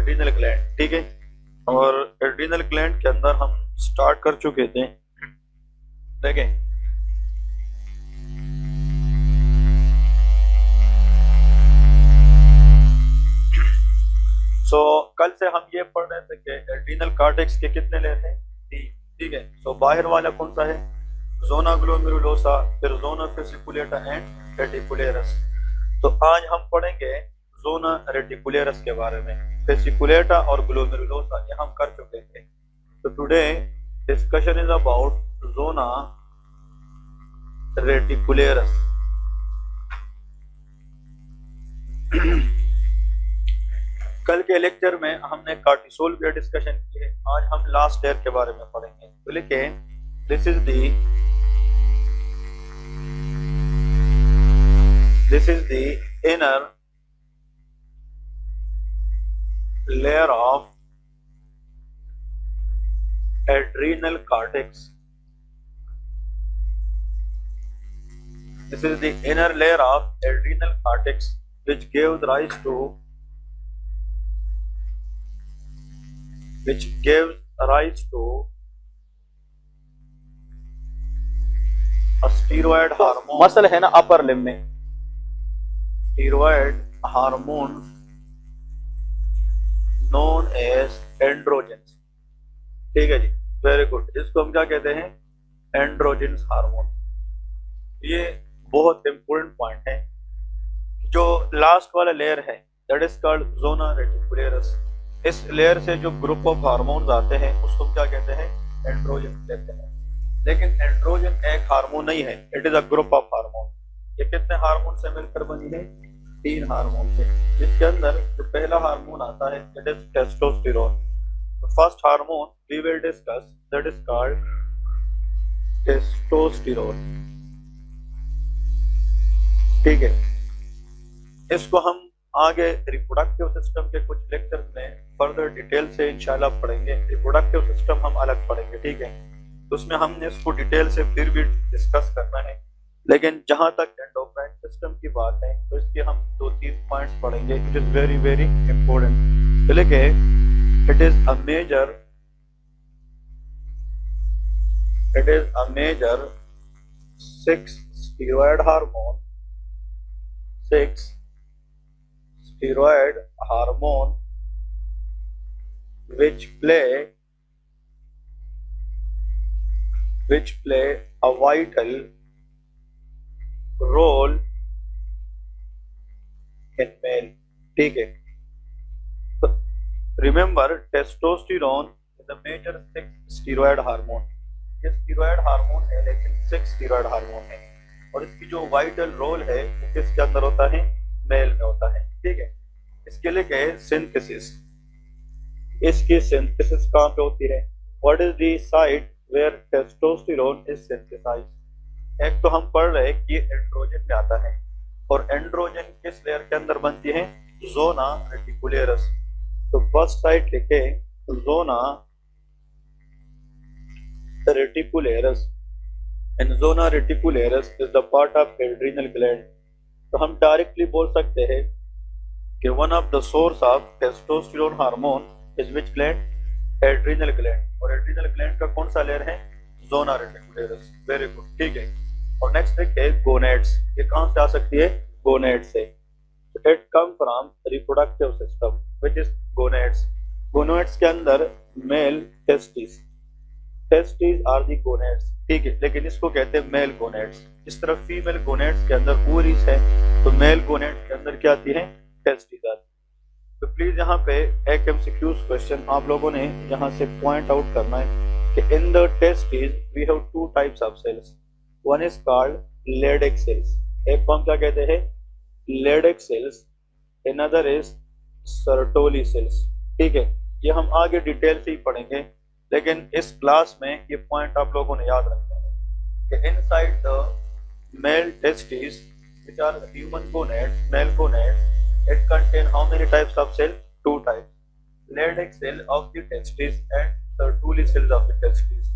Adrenal gland, ठीक है। और एड्रीनल ग्लैंड के अंदर हम स्टार्ट कर चुके थे, देखें। कल से हम ये पढ़ रहे थे कि एड्रीनल कार्टेक्स के कितने लेयर हैं, 3, ठीक है। बाहर वाला कौन सा है, जोना ग्लोमेरुलोसा, फिर जोना फेसिकुलेटा एंड रेटिकुलेरस। तो आज हम पढ़ेंगे जोना रेटिकुलेरस के बारे में। फेसिकुलेटा और ग्लोमेरुलोसा ये हम कर चुके थे। तो टुडे डिस्कशन इज अबाउट जोना रेटिकुलेरस। कल के लेक्चर में हमने कार्टिसोल का डिस्कशन की है, आज हम लास्ट लेयर के बारे में पढ़ेंगे। तो लिखे, this is the inner layer of adrenal cortex. This is the inner layer of adrenal cortex which gives rise to a steroid hormone। Muscle है ना अपर लिम्ब में, steroid hormone known as androgens, ठीक है जी, very good. इसको हम क्या कहते हैं, एंड्रोजेंस हार्मोन। ये बहुत इंपॉर्टेंट पॉइंट है। जो लास्ट वाला लेयर है दैट इज कॉल्ड जोना रेटिकुलेरस। इस लेयर से जो ग्रुप ऑफ हार्मोन्स आते हैं उसको क्या कहते हैं, एंड्रोजन कहते हैं। लेकिन एंड्रोजन एक हार्मोन नहीं है, it is a group of hormone. ये कितने हार्मोन से मिलकर बनी है, 3 हार्मोन से, जिसके अंदर जो पहला हार्मोन आता है that is testosterone. First hormone we will discuss that is called testosterone, ठीक है। इसको हम आगे रिप्रोडक्टिव सिस्टम के कुछ लेक्चर में फर्दर डिटेल से इंशाल्लाह पढ़ेंगे। रिप्रोडक्टिव सिस्टम हम अलग पढ़ेंगे, ठीक है। तो उसमें हमने इसको डिटेल से फिर भी डिस्कस करना है। लेकिन जहां तक एंडोक्राइन सिस्टम की बात है तो इसके हम 2-3 पॉइंट्स पढ़ेंगे, it is very very important. तो लिखे, it is a major 6 steroid hormone which play a vital role in male, ठीक है। तो remember, testosterone is the major 6 steroid hormone. ये स्टीरॉयड हार्मोन है लेकिन 6 steroid हार्मोन है, और इसकी जो वाइटल रोल है वो किसके अंदर होता है, मेल में होता है, ठीक है। इसके लिए क्या है, सिंथेसिस। इसकी सिंथेसिस कहाँ पे होती है, what is the site where testosterone is synthesised. एक तो हम पढ़ रहे हैं कि एंड्रोजन में आता है, और एंड्रोजन किस लेयर के अंदर बनती है, जोना रेटिकुलेरस। तो फर्स्ट साइट लिखे, zona reticularis, and zona reticularis is the part of adrenal gland. तो हम डायरेक्टली बोल सकते हैं कि one of the source of testosterone hormone is which gland, adrenal gland. और एड्रीनल ग्लैंड का कौन सा लेयर है, जोना रेटिकुलेरस, वेरी गुड, ठीक है। और नेक्स्ट है गोनेड्स। ये कहां से आ सकती है, गोनेड से। It come from reproductive system which is gonads. Gonads के अंदर male testis are the gonads, ठीक है। लेकिन इसको कहते हैं मेल गोनेड्स। इस तरह फीमेल गोनेड्स के अंदर ओवरीज है, तो मेल गोनेड्स के अंदर क्या आती है, टेस्टिस आती है। तो प्लीज यहाँ पे एक एमसीक्यूज क्वेश्चन आप लोगों ने यहाँ से पॉइंट आउट करना है कि in the testis we have 2 types of cells. One is called Leydig cells, एक को हम क्या कहते हैं, Leydig cells, another is Sertoli cells, ठीक है। ये हम आगे डिटेल से ही पढ़ेंगे, लेकिन इस क्लास में ये पॉइंट आप लोगों ने याद रखना है कि inside the mail testis which are human gonads, male gonads, it contain how many types of cell, 2 types, Leydig cell of the testis and Sertoli cells of the testis।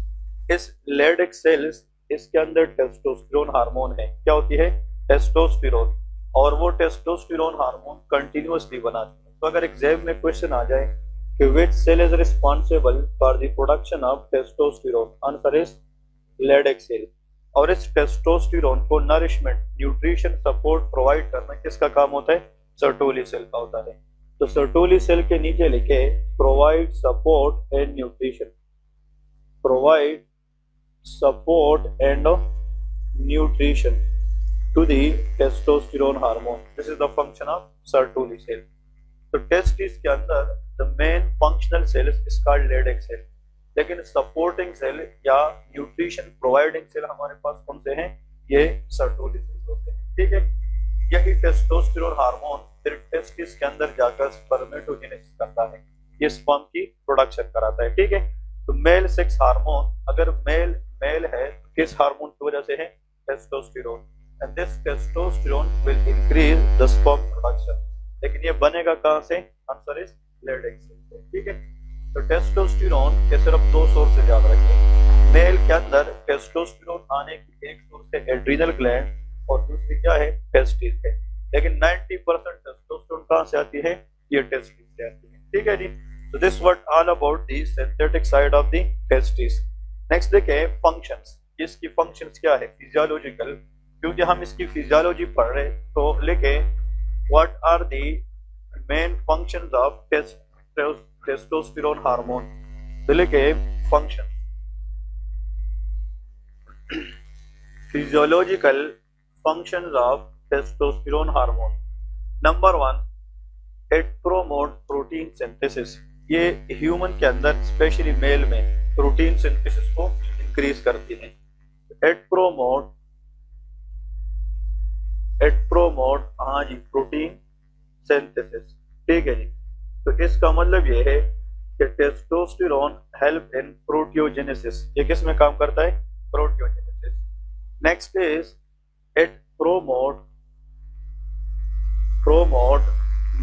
इस Leydig cells, इसके अंदर testosterone hormone है, क्या होती है, testosterone, और वो testosterone hormone continuously बनाती है। तो अगर एग्जाम में क्वेश्चन आ जाए कि which cell is responsible for the production of testosterone, answer is leydig cell. और इस टेस्टोस्टेरोन को नरिशमेंट, न्यूट्रिशन, सपोर्ट प्रोवाइड करना किसका काम होता है? सर्टोली सेल का होता है। तो सर्टोली सेल के नीचे लिखे provide support and nutrition, provide support and nutrition to the testosterone hormone. This is the function of Sertoli cell. तो testis के अंदर the main functional cell is called Leydig cell, लेकिन supporting cell या nutrition providing cell हमारे पास कौन से हैं? ये Sertoli cells होते हैं। ठीक है, यही testosterone हार्मोन फिर टेस्टिस के अंदर जाकर स्पर्मेटोजेनेसिस करता है, ये स्पर्म की प्रोडक्शन कराता है। ठीक है, तो मेल सेक्स हार्मोन, अगर मेल है तो किस हार्मोन की वजह से है? Testosterone, and this testosterone will increase the sperm production. लेकिन ये बनेगा कहां से? आंसर इज लेडिक सेल से। ठीक है, तो टेस्टोस्टेरोन के सिर्फ दो सोर्स याद रखें। मेल के अंदर टेस्टोस्टेरोन आने की एक सोर्स है एड्रिनल ग्लैंड और दूसरी क्या है? टेस्टिस है। लेकिन 90% टेस्टोस्टेरोन कहां से आती है? ये टेस्टिस से आती है। ठीक है जी, तो this what all about the synthetic side of the testis. Next देखें फंक्शंस। इसकी फंक्शंस क्या है? फिजियोलॉजिकल, क्योंकि हम इसकी फिजियोलॉजी पढ़ रहे तो लिखे what are the main functions of testosterone hormone. तो लिखे function, physiological functions of testosterone hormone. Number 1, it promote protein synthesis. ये ह्यूमन के अंदर स्पेशली मेल में प्रोटीन सिंथेसिस को इंक्रीज करती है। इट प्रोमोट हाँ जी प्रोटीन सिंथेसिस। ठीक है जी, तो इसका मतलब ये है कि टेस्टोस्टेरोन हेल्प इन प्रोटियोजेनेसिस। ये किस में काम करता है? Proteogenesis. Next is it promote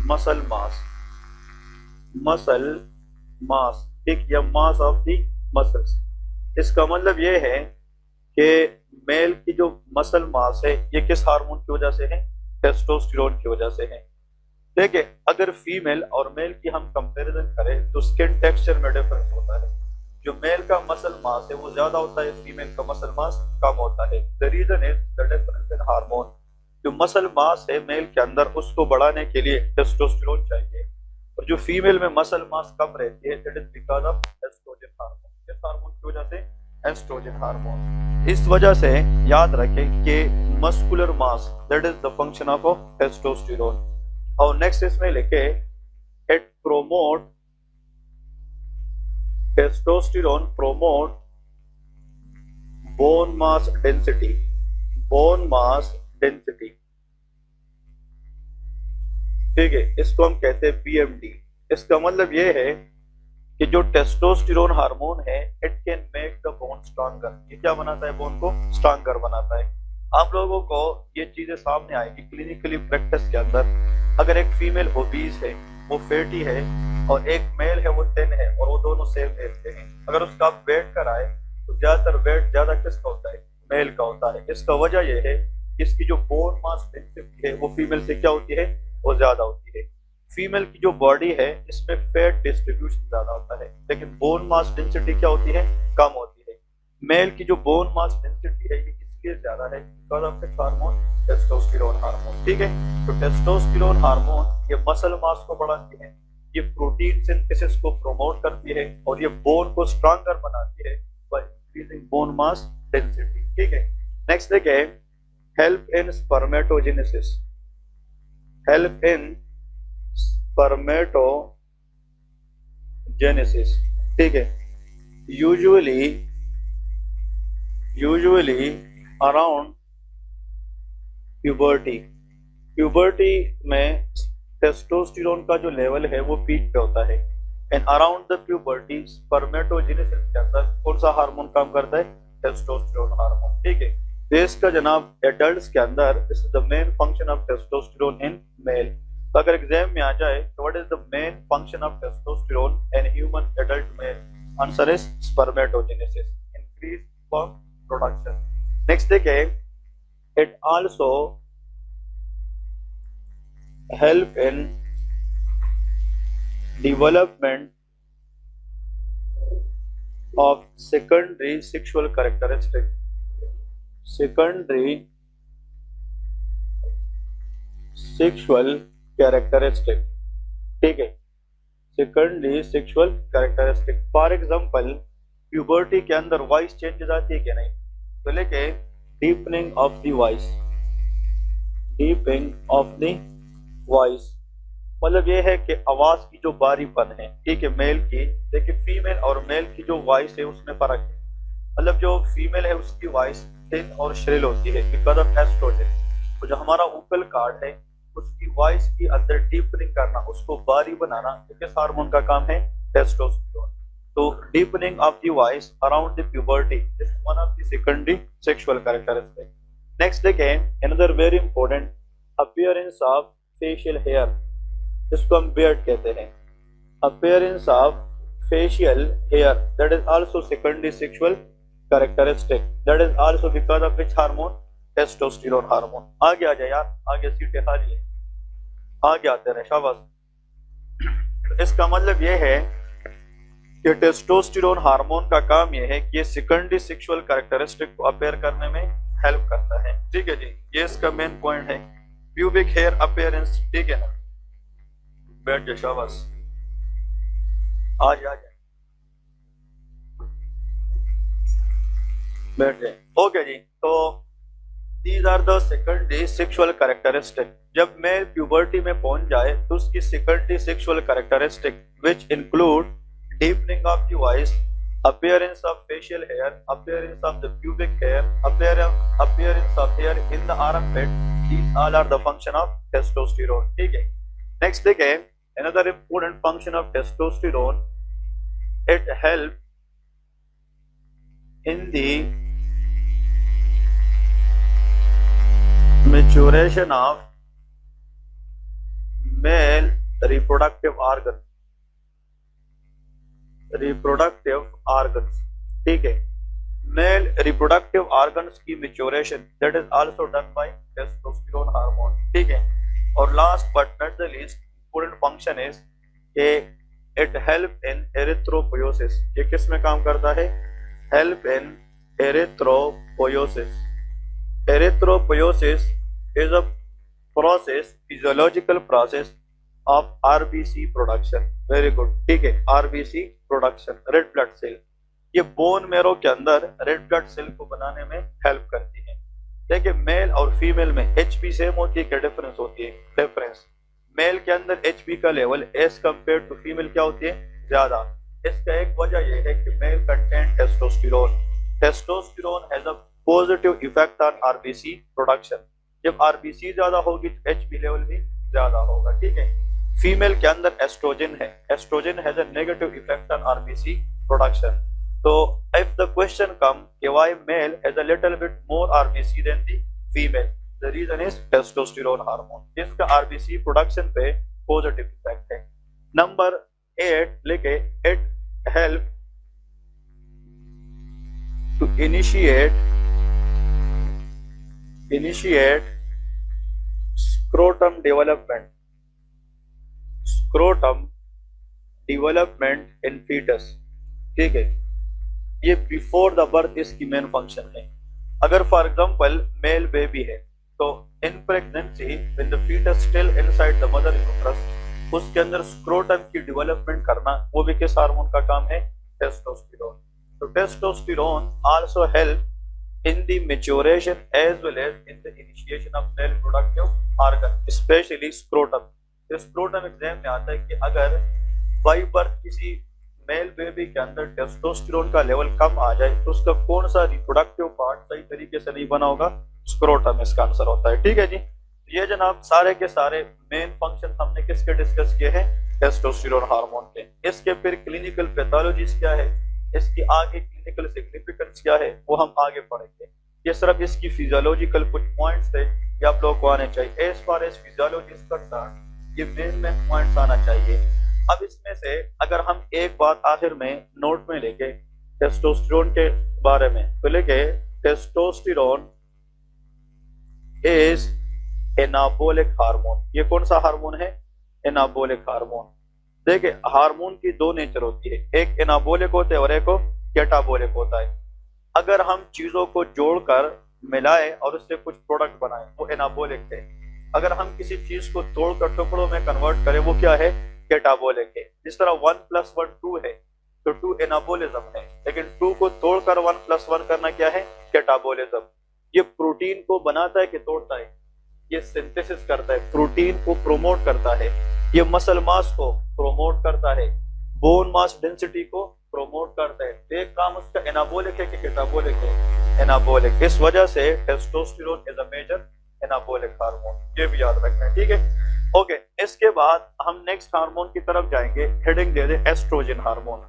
muscle mass, ठीक, या मास ऑफ द मसल्स। इसका मतलब ये है कि मेल की जो मसल मास है ये किस हार्मोन की वजह से है? टेस्टोस्टेरोन की वजह से है। देखिए, अगर फीमेल और मेल की हम कंपैरिजन करें तो स्किन टेक्सचर में डिफरेंस होता है। जो मेल का मसल मास है वो ज्यादा होता है, फीमेल का मसल मास कम होता है। The reason is the difference in hormone. जो मसल मास है मेल के अंदर उसको बढ़ाने के लिए टेस्टोस्टेरोन चाहिए, और जो फीमेल में मसल मास कम रहती है that is because of estrogen hormone. किस हार्मोन की वजह से? Estrogen hormone. इस वजह से याद रखें कि muscular mass that is the function of testosterone. और नेक्स्ट इसमें लिखे it promote testosterone promote bone mass density, ठीक है, इसको हम कहते हैं बीएमडी। इसका मतलब ये है कि जो टेस्टोस्टेरोन हार्मोन है it can make the bone stronger. ये क्या बनाता है? बोन को स्ट्रॉन्गर बनाता है। आप लोगों को ये चीजें सामने आएगी क्लिनिकली प्रैक्टिस के अंदर। अगर एक फीमेल ओबीज है, वो फैटी है, और एक मेल है वो थिन है, और वो दोनों सेम एज के हैं, अगर उसका आप वेट कराए तो ज्यादातर वेट ज्यादा किसका होता है? मेल का होता है। इसका वजह यह है इसकी जो बोन मास डेंसिटी है वो फीमेल से क्या होती है? वो ज्यादा होती है। फीमेल की जो बॉडी है इसमें फैट डिस्ट्रीब्यूशन ज्यादा होता है, लेकिन बोन मास डेंसिटी क्या होती है? कम होती है। मेल की जो बोन मास डेंसिटी है ये इसलिए ज्यादा है because of the hormone testosterone hormone. ठीक है, तो टेस्टोस्टेरोन हार्मोन ये मसल मास को बढ़ाती है, ये प्रोटीन सिंथेसिस को प्रमोट करती है, और ये बोन को स्ट्रॉन्गर बनाती है by increasing bone mass density. ठीक है, नेक्स्ट देखिए help in spermatogenesis, help in spermatogenesis. ठीक है, यूजुअली अराउंड प्यूबर्टी में टेस्टोस्टेरोन का जो लेवल है वो पीक पे होता है। And around the puberty spermatogenesis के अंदर कौन सा हार्मोन काम करता है? Testosterone hormone. ठीक है, तो इसका जनाब एडल्ट्स के अंदर this is the main function of testosterone in male. तो अगर एग्जाम में आ जाए तो what is the main function of testosterone in human adult mail? Answer is spermatogenesis, increase sperm production. Next देखें it also help in development of secondary sexual characteristic. Secondary sexual characteristic, ठीक है, secondary sexual characteristic. For example puberty के अंदर voice changes आती है क्या नहीं, तो लेके deepening of the voice, deepening of the voice मतलब ये है कि आवाज की जो बारीपन है, ठीक है, मेल की, देखिए फीमेल और मेल की जो वॉइस है उसमें फर्क है, मतलब जो फीमेल है उसकी वॉइस थिन और श्रिल होती है बिकॉज ऑफ एस्ट्रोजन, तो जो हमारा वोकल कार्ड है उसकी वॉइस की अंदर डीपनिंग करना, उसको बारी बनाना, किस हार्मोन का काम है, टेस्टोस्टेरोन. तो deepening of the voice around the puberty is one of the secondary sexual characteristic. Next देखें another very important, appearance of facial hair, इसको हम बियर्ड कहते हैं. Appearance of facial hair, that is also secondary sexual characteristic, that is also because of which hormone, testosterone hormone. आगे आ जाए यार, आगे सीटें खाली है, आगे आते रहे शाबाश. इसका मतलब ये है कि टेस्टोस्टेरोन हार्मोन का काम ये है कि ये सेकेंडरी सेक्सुअल कैरेक्टरिस्टिक को अपेयर करने में हेल्प करता है, ठीक है जी, ये इसका मेन पॉइंट है. प्यूबिक हेयर अपीयरेंस, ठीक है ना, बैठ जाए शाबाश, आ जाए बैठ जाए. ओके जी, तो these are the secondary sexual characteristic. जब मेल प्यूबर्टी में पहुंच जाए तो उसकी secondary sexual characteristic which include deepening of the voice, appearance of facial hair, appearance of the pubic hair, appearance of hair in the armpit, these all are the function of testosterone, ठीक है. Next देखें another important function of testosterone, it helps in the maturation of male reproductive organs, ठीक है. Male reproductive organs की maturation that is also done by testosterone hormone, ठीक है. और last but not the least important function is के it help in erythropoiesis. ये किस में काम करता है, help in erythropoiesis. Erythropoiesis is a process, physiological process of RBC production. Very good, ठीक है, RBC production, red blood cell. ये बोन मेरो के अंदर रेड ब्लड सेल को बनाने में हेल्प करती है. देखिए मेल और फीमेल में एचपी सेम होती है, क्या डिफरेंस होती है, डिफरेंस. मेल के अंदर एचपी का level as compare to female क्या होती है, ज्यादा. इसका एक वजह यह है कि male contain testosterone. Testosterone has a positive effect on RBC production. जब आरबीसी ज्यादा होगी तो एचपी लेवल भी ज्यादा होगा, ठीक है. फीमेल के अंदर एस्ट्रोजन है, estrogen has a negative effect on RBC production. So if the question comes, why male has a little bit more RBC than the female, the reason is testosterone hormone. इसका RBC production पे positive effect है. Number 8 लिखे, it help to initiate scrotum development in fetus, ठीक है. ये before the birth इसकी main function है. अगर फॉर एग्जांपल मेल बेबी है तो in pregnancy when the fetus still inside the mother uterus, उसके अंदर स्क्रोटम की डेवलपमेंट करना वो भी किस हार्मोन का काम है, टेस्टोस्टेरोन. तो testosterone also help in the maturation as well as in the initiation of male reproductive organ, specially scrotum. Scrotum exam में आता है कि अगर बाय बर्थ किसी मेल बेबी के अंदर टेस्टोस्टेरोन का लेवल कम आ जाए तो उसका कौन सा रिप्रोडक्टिव पार्ट सही तरीके से नहीं बना होगा, स्क्रोटम इसका आंसर होता है, ठीक है जी. ये जनाब सारे के सारे मेन फंक्शन हमने किसके डिस्कस किए हैं, टेस्टोस्टेरोन हार्मोन के. इसके फिर क्लिनिकल पैथोलॉजीज क्या है, इसकी आगे क्लिनिकल सिग्निफिकेंस क्या है, वो हम आगे पढ़ेंगे. ये सिर्फ इसकी फिजियोलॉजिकल कुछ पॉइंट्स थे ये आप लोगों को आने चाहिए. As far as physiology is concerned ये मेन पॉइंट्स आना चाहिए. अब इसमें से अगर हम एक बात आखिर में नोट में लेके टेस्टोस्टेरोन के बारे में, तो लेके टेस्टोस्टेरोन इज एनाबोलिक हार्मोन. ये कौन सा हार्मोन है, एनाबोलिक हार्मोन. देखिए हार्मोन की दो नेचर होती है, एक एनाबोलिक होता है और एक कैटाबोलिक होता है। अगर हम चीजों को जोड़कर मिलाएं और उससे कुछ प्रोडक्ट बनाएं वो एनाबोलिक है। अगर हम किसी चीज को तोड़कर टुकड़ों में कन्वर्ट करें वो क्या है, कैटाबोलिक है। जिस तरह 1+1 2 है तो 2 एनाबोलिज्म है, लेकिन 2 को तोड़कर 1+1 करना क्या है, कैटाबोलिज्म। ये प्रोटीन को बनाता है कि तोड़ता है, ये सिंथेसिस करता है, प्रोटीन को प्रोमोट करता है, ये मसल मास को प्रोमोट करता है, बोन मास डेंसिटी को प्रोमोट करता है। तो एक काम उसका एनाबोलिक है कि कैटाबोलिक है, एनाबोलिक। इस वजह से testosterone is a major anabolic hormone, ये भी याद रखना है, ठीक है। ओके, इसके बाद हम नेक्स्ट हार्मोन की तरफ जाएंगे, हेडिंग दे दे एस्ट्रोजन हार्मोन।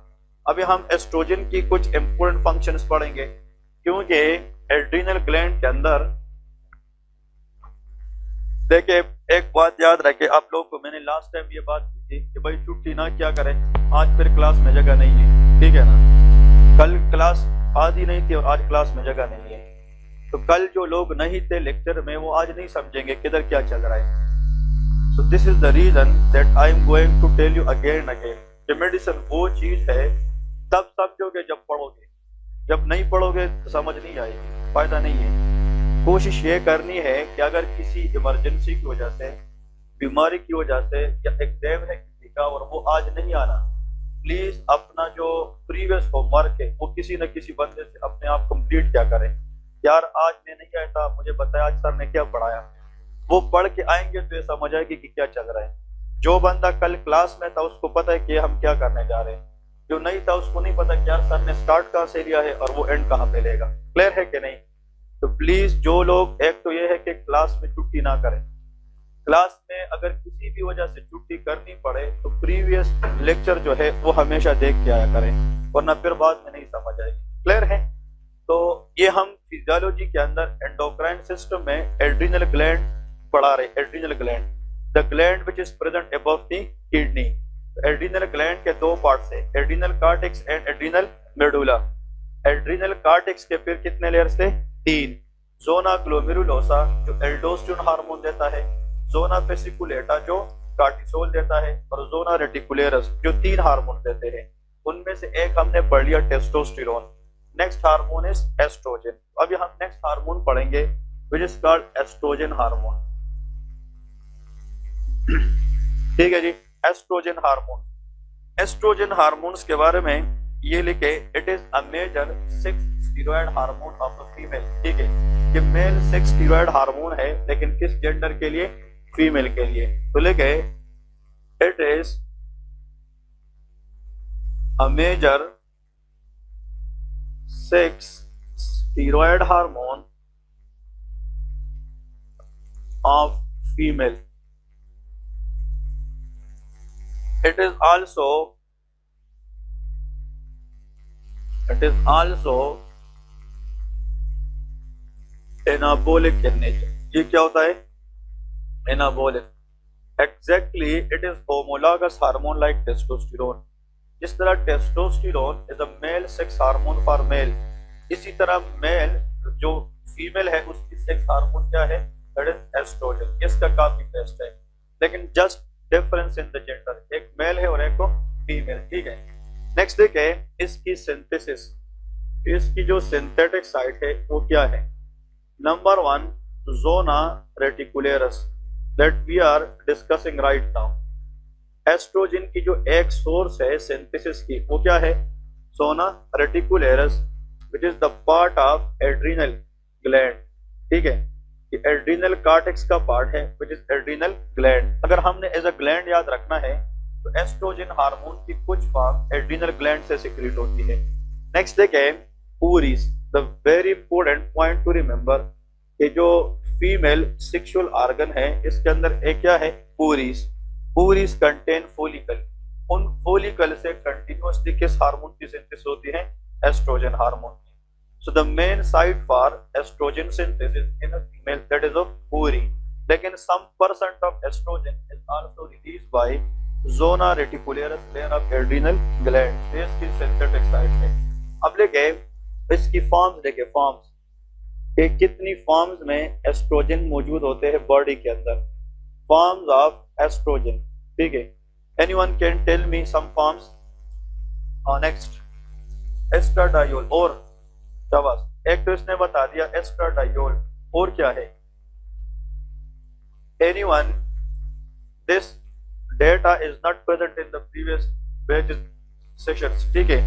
अभी हम एस्ट्रोजन की कुछ इंपॉर्टेंट फंक्शंस पढ़ेंगे, क्योंकि एड्रीनल ग्लैंड के अंदर देखिए एक बात याद रखे आप लोग को, मैंने लास्ट टाइम ये बात की थी कि भाई छुट्टी ना क्या करें, आज फिर क्लास में जगह नहीं है, ठीक है ना। कल क्लास आधी नहीं थी और आज क्लास में जगह नहीं है, तो कल जो लोग नहीं थे लेक्चर में वो आज नहीं समझेंगे किधर क्या चल रहा है। So this is the reason that I am going to tell you again again कि मेडिसिन वो चीज है तब समझोगे जब पढ़ोगे, जब नहीं पढ़ोगे तो समझ नहीं आएगी, फायदा नहीं है। कोशिश ये करनी है कि अगर किसी इमरजेंसी की वजह से, बीमारी की वजह से या एग्जाम है किसी का और वो आज नहीं आना, प्लीज अपना जो प्रीवियस होमवर्क है वो किसी न किसी बंदे से अपने आप कंप्लीट क्या करें। यार आज मैं नहीं आया था, मुझे बताया आज सर ने क्या पढ़ाया, वो पढ़ के आएंगे तो ये समझ आएगी कि क्या चल रहा है। जो बंदा कल क्लास में था उसको पता है कि हम क्या करने जा रहे हैं, जो नहीं था उसको नहीं पता कि यार सर ने स्टार्ट कहाँ से लिया है और वो एंड कहाँ पे लेगा। क्लियर है कि नहीं? तो प्लीज जो लोग, एक तो ये है कि क्लास में छुट्टी ना करें, क्लास में अगर किसी भी वजह से छुट्टी करनी पड़े तो प्रीवियस लेक्चर जो है वो हमेशा देख के आया करें, वरना फिर बाद में नहीं समझ आएगी। क्लियर है? तो ये हम फिजियोलॉजी के अंदर एंडोक्राइन सिस्टम में एड्रीनल ग्लैंड पढ़ा रहे। Adrenal gland, the gland which is present above the kidney. Adrenal gland के दो पार्ट्स है, adrenal cortex and adrenal medulla. Adrenal cortex के फिर कितने लेयर्स थे? 3। जोना ग्लोमेरुलोसा जो एल्डोस्टेरोन हार्मोन देता है, जोना फेसिकुलेटा जो कार्टिसोल देता है, और जोना रेटिकुलेरस जो 3 हार्मोन देते हैं। उनमें से एक हमने पढ़ लिया testosterone. Next hormone is estrogen. अभी हम नेक्स्ट हार्मोन पढ़ेंगे which is called estrogen hormone. ठीक है जी, एस्ट्रोजन हार्मोन। एस्ट्रोजन हार्मोन्स के बारे में ये लिखे, it is a major 6 steroid hormone of the female. ठीक है, ये मेल 6 स्टीरॉयड हार्मोन है, लेकिन किस जेंडर के लिए? फीमेल के लिए। तो लिखे, it is a major 6 steroid hormone of female. It is also anabolic in nature. ये क्या होता है? Anabolic. Exactly, it is homologous hormone like testosterone. जिस तरह testosterone is a male sex hormone for male, इसी तरह मेल जो female है उसकी सेक्स हार्मोन क्या है? That is estrogen. इसका काफी टेस्ट है, लेकिन just difference in the gender, एक मेल है और एक को फीमेल। ठीक है, नेक्स्ट देखे इसकी सिंथेसिस। इसकी जो सिंथेटिक साइट है वो क्या है? Number 1 zona reticularis that we are discussing right now. Estrogen की जो एक सोर्स है सिंथेसिस की वो क्या है? Zona reticularis which is the part of adrenal gland. ठीक है, ये एड्रीनल कार्टेक्स का पार्ट है विच इज एड्रीनल ग्लैंड। अगर हमने एज अ ग्लैंड याद रखना है तो एस्ट्रोजन हार्मोन की कुछ फॉर्म एड्रीनल ग्लैंड से सिक्रीट होती है। नेक्स्ट देखें ovaries. The very important point two remember कि जो फीमेल सेक्सुअल ऑर्गन है इसके अंदर एक क्या है? ओवरीज। Ovaries contain follicle. उन फोलिकल से कंटिन्यूअसली किस हार्मोन की सिंथेसिस होती है? Estrogen hormone. So the main site for estrogen synthesis in a female that is of ovary, लेकिन some percent of estrogen is also released by zona reticularis layer of adrenal gland. इसकी synthetic site है। अब लेके इसकी forms देखे, forms के कितनी forms में एस्ट्रोजन मौजूद होते हैं बॉडी के अंदर। Forms of oestrogen. ठीक है, Anyone can tell me some forms? Next, estradiol. और शाबाश, एक तो इसने बता दिया एस्ट्राडायोल, और क्या है? Anyone, this data is not present in the previous pages sessions, ठीक है?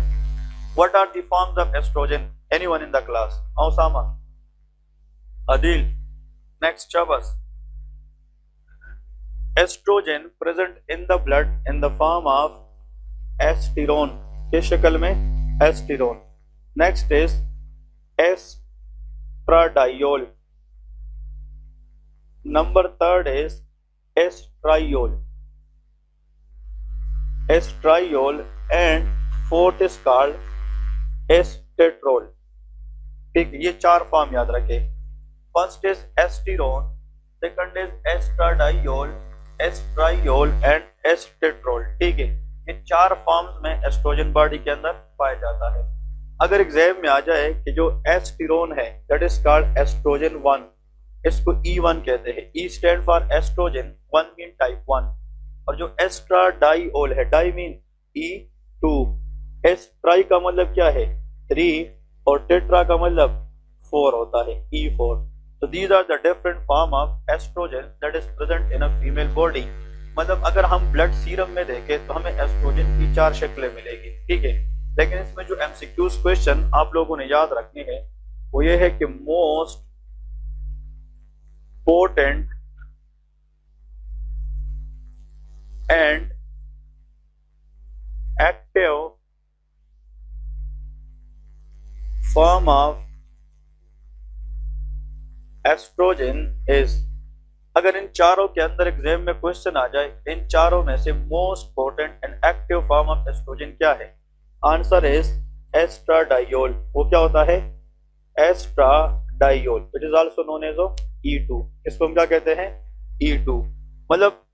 What are the forms of estrogen? Anyone in the class? Osama, Adil, next, शाबाश। Estrogen present in the blood in the form of एस्टिरोन, किस शक्ल में? Estrone. Next is estradiol. Number third is estriol, estriol, and fourth is called estetrol. ठीक है, ये चार form याद रखें। First is estrone, second is estradiol, estriol and estetrol. ठीक है, ये चार फॉर्म्स में एस्ट्रोजन बॉडी के अंदर पाया जाता है। अगर एग्जाम में आ जाए कि जो एस्टिरोन है दैट इज कॉल्ड एस्ट्रोजन 1, इसको E1 कहते हैं। E stand for estrogen, 1 mean type 1। और जो एस्ट्राडायोल है, डाई मीन E2, एस्ट्राई का मतलब क्या है? 3, और टेट्रा का मतलब 4 होता है, E4। So these are the different form of estrogen that is present in a female body। मतलब अगर हम ब्लड सीरम में देखें तो हमें एस्ट्रोजन की 4 शक्लें मिलेगी। ठीक है, लेकिन इसमें जो एमसीक्यूज क्वेश्चन आप लोगों ने याद रखने हैं वो ये है कि most potent and active form of estrogen is. अगर इन चारों के अंदर एग्जाम में क्वेश्चन आ जाए, इन चारों में से most potent and active form of estrogen क्या है? Answer is estradiol. वो क्या होता है? Estradiol, it is also known as E2। इसको हम क्या कहते हैं? E2। मतलब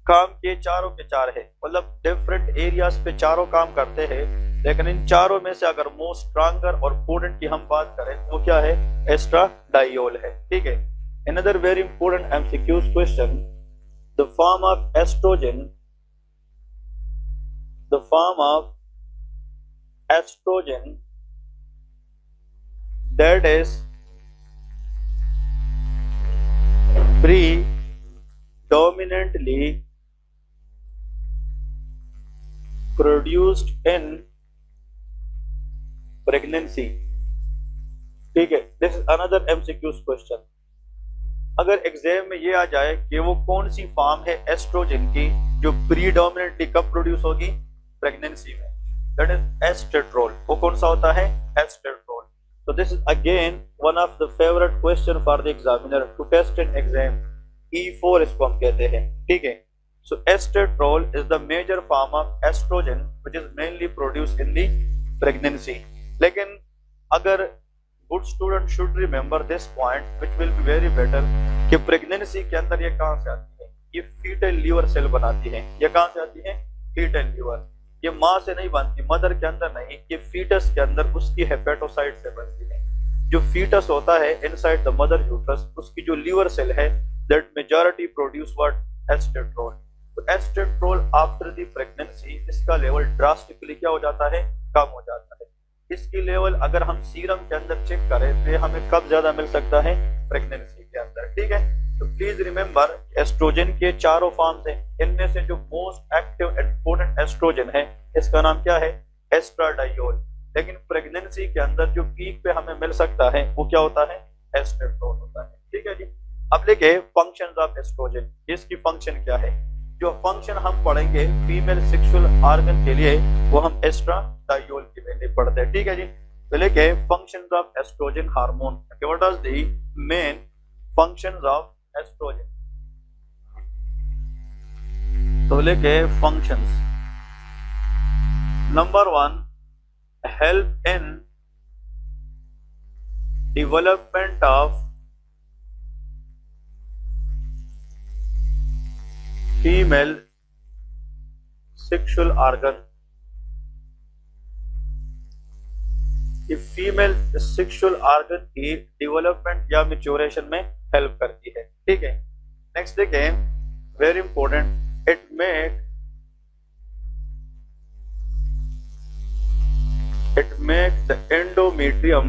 काम के चारों के चार है, मतलब डिफरेंट एरियाज पे चारों काम करते हैं, लेकिन इन चारों में से अगर मोस्ट स्ट्रॉन्गर और पोटेंट की हम बात करें तो क्या है? एस्ट्राडायोल है। ठीक है, another very important MCQ question, the form of estrogen, the form of estrogen that is predominantly produced in pregnancy। ठीक है, this is another MCQ question। अगर एग्जाम में ये आ जाए कि वो कौन सी फॉर्म है एस्ट्रोजन की जो प्रीडोमिनेंटली कब प्रोड्यूस होगी? प्रेगनेंसी में, दैट इज एस्टेट्रोल। वो कौन सा होता है? एस्टेट्रोल। So this is again one of the favorite question for the examiner to test in exam। E4 इसको हम कहते हैं। ठीक है, so estradiol is the major form of estrogen which is mainly produced in the pregnancy। लेकिन अगर good student should remember this point which will be very better कि pregnancy के अंदर ये कहाँ से आती है? ये फीटल लीवर सेल बनाती है। ये कहाँ से आती है? Fetal liver. ये माँ से नहीं बनती, मदर के अंदर नहीं, ये फीटस के अंदर उसकी हेपेटोसाइट से बनती है। जो फीटस होता है इनसाइड द मदर यूट्रस, उसकी जो लीवर सेल है दैट मेजॉरिटी प्रोड्यूस व्हाट? एस्टेट्रोल। तो एस्टेट्रोल आफ्टर द प्रेगनेंसी इसका लेवल ड्रास्टिकली क्या हो जाता है? कम हो जाता है। इसकी लेवल अगर हम सीरम के अंदर चेक करें तो ये हमें कब ज्यादा मिल सकता है? प्रेगनेंसी के अंदर। ठीक है, तो प्लीज रिमेंबर एस्ट्रोजन के चारों फॉर्म्स हैं, इनमें से जो most active and potent estrogen है इसका नाम क्या है? एस्ट्राडायोल। लेकिन प्रेगनेंसी के अंदर जो पीक पे हमें मिल सकता है वो क्या होता है? एस्टेट्रोल होता है। ठीक है जी, अब देखें फंक्शंस ऑफ एस्ट्रोजन, इसकी फंक्शन क्या है? जो फंक्शन हम पढ़ेंगे फीमेल सेक्सुअल ऑर्गन के लिए वो हम एस्ट्राडायोल के लिए पढ़ते हैं। ठीक है जी, तो लेके functions of estrogen hormone. What are the main functions of estrogen? तो लेके functions, number 1, help in development of female sexual organ. Female sexual organ की डेवलपमेंट या मैच्योरेशन में हेल्प करती है। ठीक है, नेक्स्ट देखें, very important, it make It makes the endometrium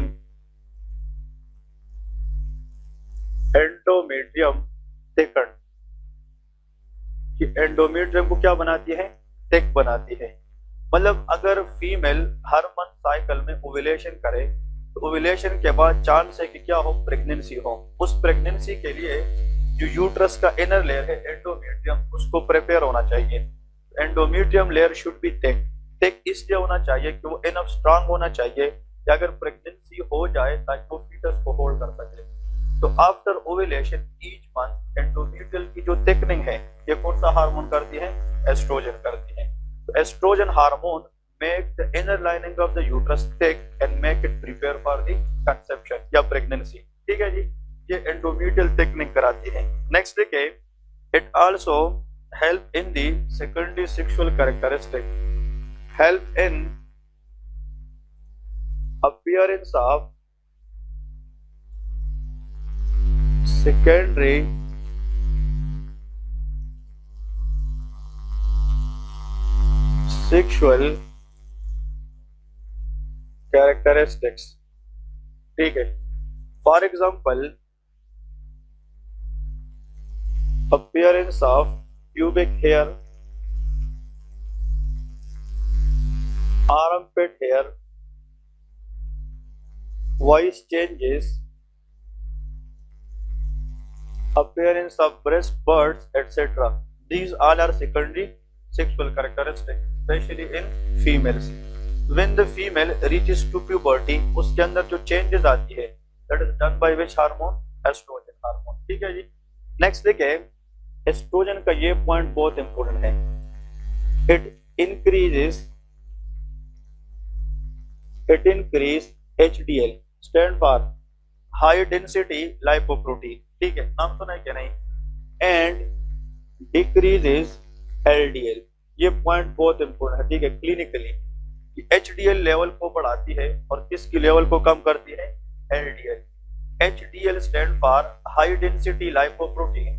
thicken. कि एंडोमेट्रियम को क्या बनाती है, थिक बनाती है। मतलब अगर फीमेल हर मंथ साइकिल में ओव्यूलेशन करे तो ओव्यूलेशन के बाद चांस है कि क्या हो, प्रेगनेंसी हो। उस प्रेगनेंसी के लिए जो यूट्रस का इनर लेयर है एंडोमेट्रियम, उसको प्रिपेयर होना चाहिए। Endometrium layer should be thick. Thick इसलिए होना चाहिए कि वो इनफ स्ट्रांग होना चाहिए कि अगर प्रेगनेंसी हो जाए ताकि वो फीटस को होल्ड कर सके। तो after ovulation each month endometrial की जो थिकनिंग है ये कौन सा हार्मोन करती है, एस्ट्रोजन करती है। तो estrogen hormone make the inner lining of the uterus thick and make it prepare for the conception या प्रेगनेंसी। ठीक है जी, ये एंडोमेट्रियल थिकनिंग कराती है। नेक्स्ट देखिए, it also help in the secondary sexual characteristic, help in appearance of secondary sexual characteristics। ठीक है, for example appearance of pubic hair, armpit hair, voice changes, appearance of breast buds, etc. These all are secondary sexual characteristics, especially in females. When the female reaches to puberty, उसके अंदर जो changes आती है, that is done by which hormone? Estrogen hormone। ठीक है जी। Next देखिए, oestrogen का ये पॉइंट बहुत इंपॉर्टेंट है। It increases HDL, stand for high density lipoprotein। ठीक है, नाम सुना है क्या नहीं? एंड डिक्रीजेस LDL, ये पॉइंट बहुत इंपॉर्टेंट है। ठीक है, क्लिनिकली HDL लेवल को बढ़ाती है और किसकी लेवल को कम करती है, LDL। HDL stand for high density lipoprotein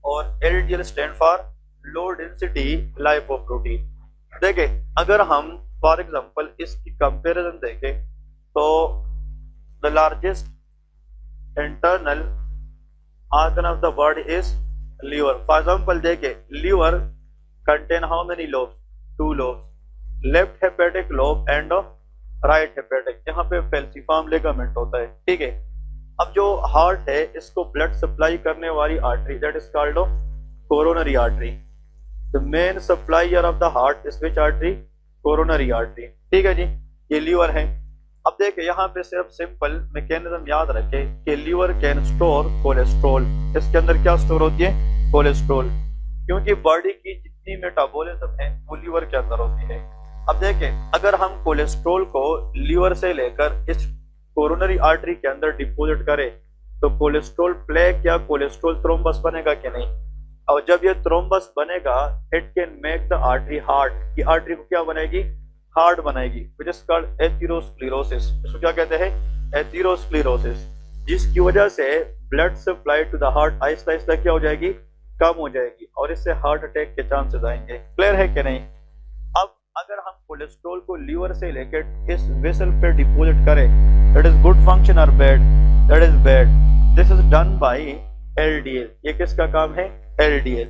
और LDL stand for low density lipoprotein. देखें, अगर हम फॉर एग्जांपल इसकी कंपैरिजन देखें तो the largest internal organ of the body is liver। For example देखें, liver contain how many lobes? 2 lobes, left hepatic lobe and right hepatic। यहाँ पे falciform ligament होता है। ठीक है, अब जो हार्ट है इसको ब्लड सप्लाई करने वाली artery, that is called coronary artery। The main supplier of the heart is which artery? Coronary artery। ठीक है जी, ये लीवर है। अब देखिए, यहाँ पे सिर्फ सिंपल मैकेनिज्म याद रखें कि लीवर कैन स्टोर कोलेस्ट्रॉल। इसके अंदर क्या स्टोर होती है, कोलेस्ट्रॉल, क्योंकि बॉडी की जितनी मेटाबॉलिज्म है वो लीवर के अंदर होती है। अब देखें, अगर हम कोलेस्ट्रॉल को लीवर से लेकर इस कोरोनरी आर्टरी के अंदर डिपोजिट करें तो कोलेस्ट्रॉल प्लेक या कोलेस्ट्रॉल थ्रोम्बस बनेगा कि नहीं? और जब ये थ्रोम्बस बनेगा, it can make the artery hard. ये आर्टरी को क्या बनाएगी, हार्ड बनाएगी, which is called एथेरोस्क्लेरोसिस। इसको क्या कहते हैं, एथेरोस्क्लेरोसिस, जिसकी वजह से blood supply to the heart आहिस्ता आहिस्ता क्या हो जाएगी, कम हो जाएगी और इससे हार्ट अटैक के चांसेस आएंगे। क्लियर है कि नहीं? अब अगर हम कोलेस्ट्रॉल को लीवर से लेकर इस वेसल पे डिपोजिट करें, दैट इज गुड फंक्शन और bad? That is bad. This is done by LDL। ये किसका काम है, LDL।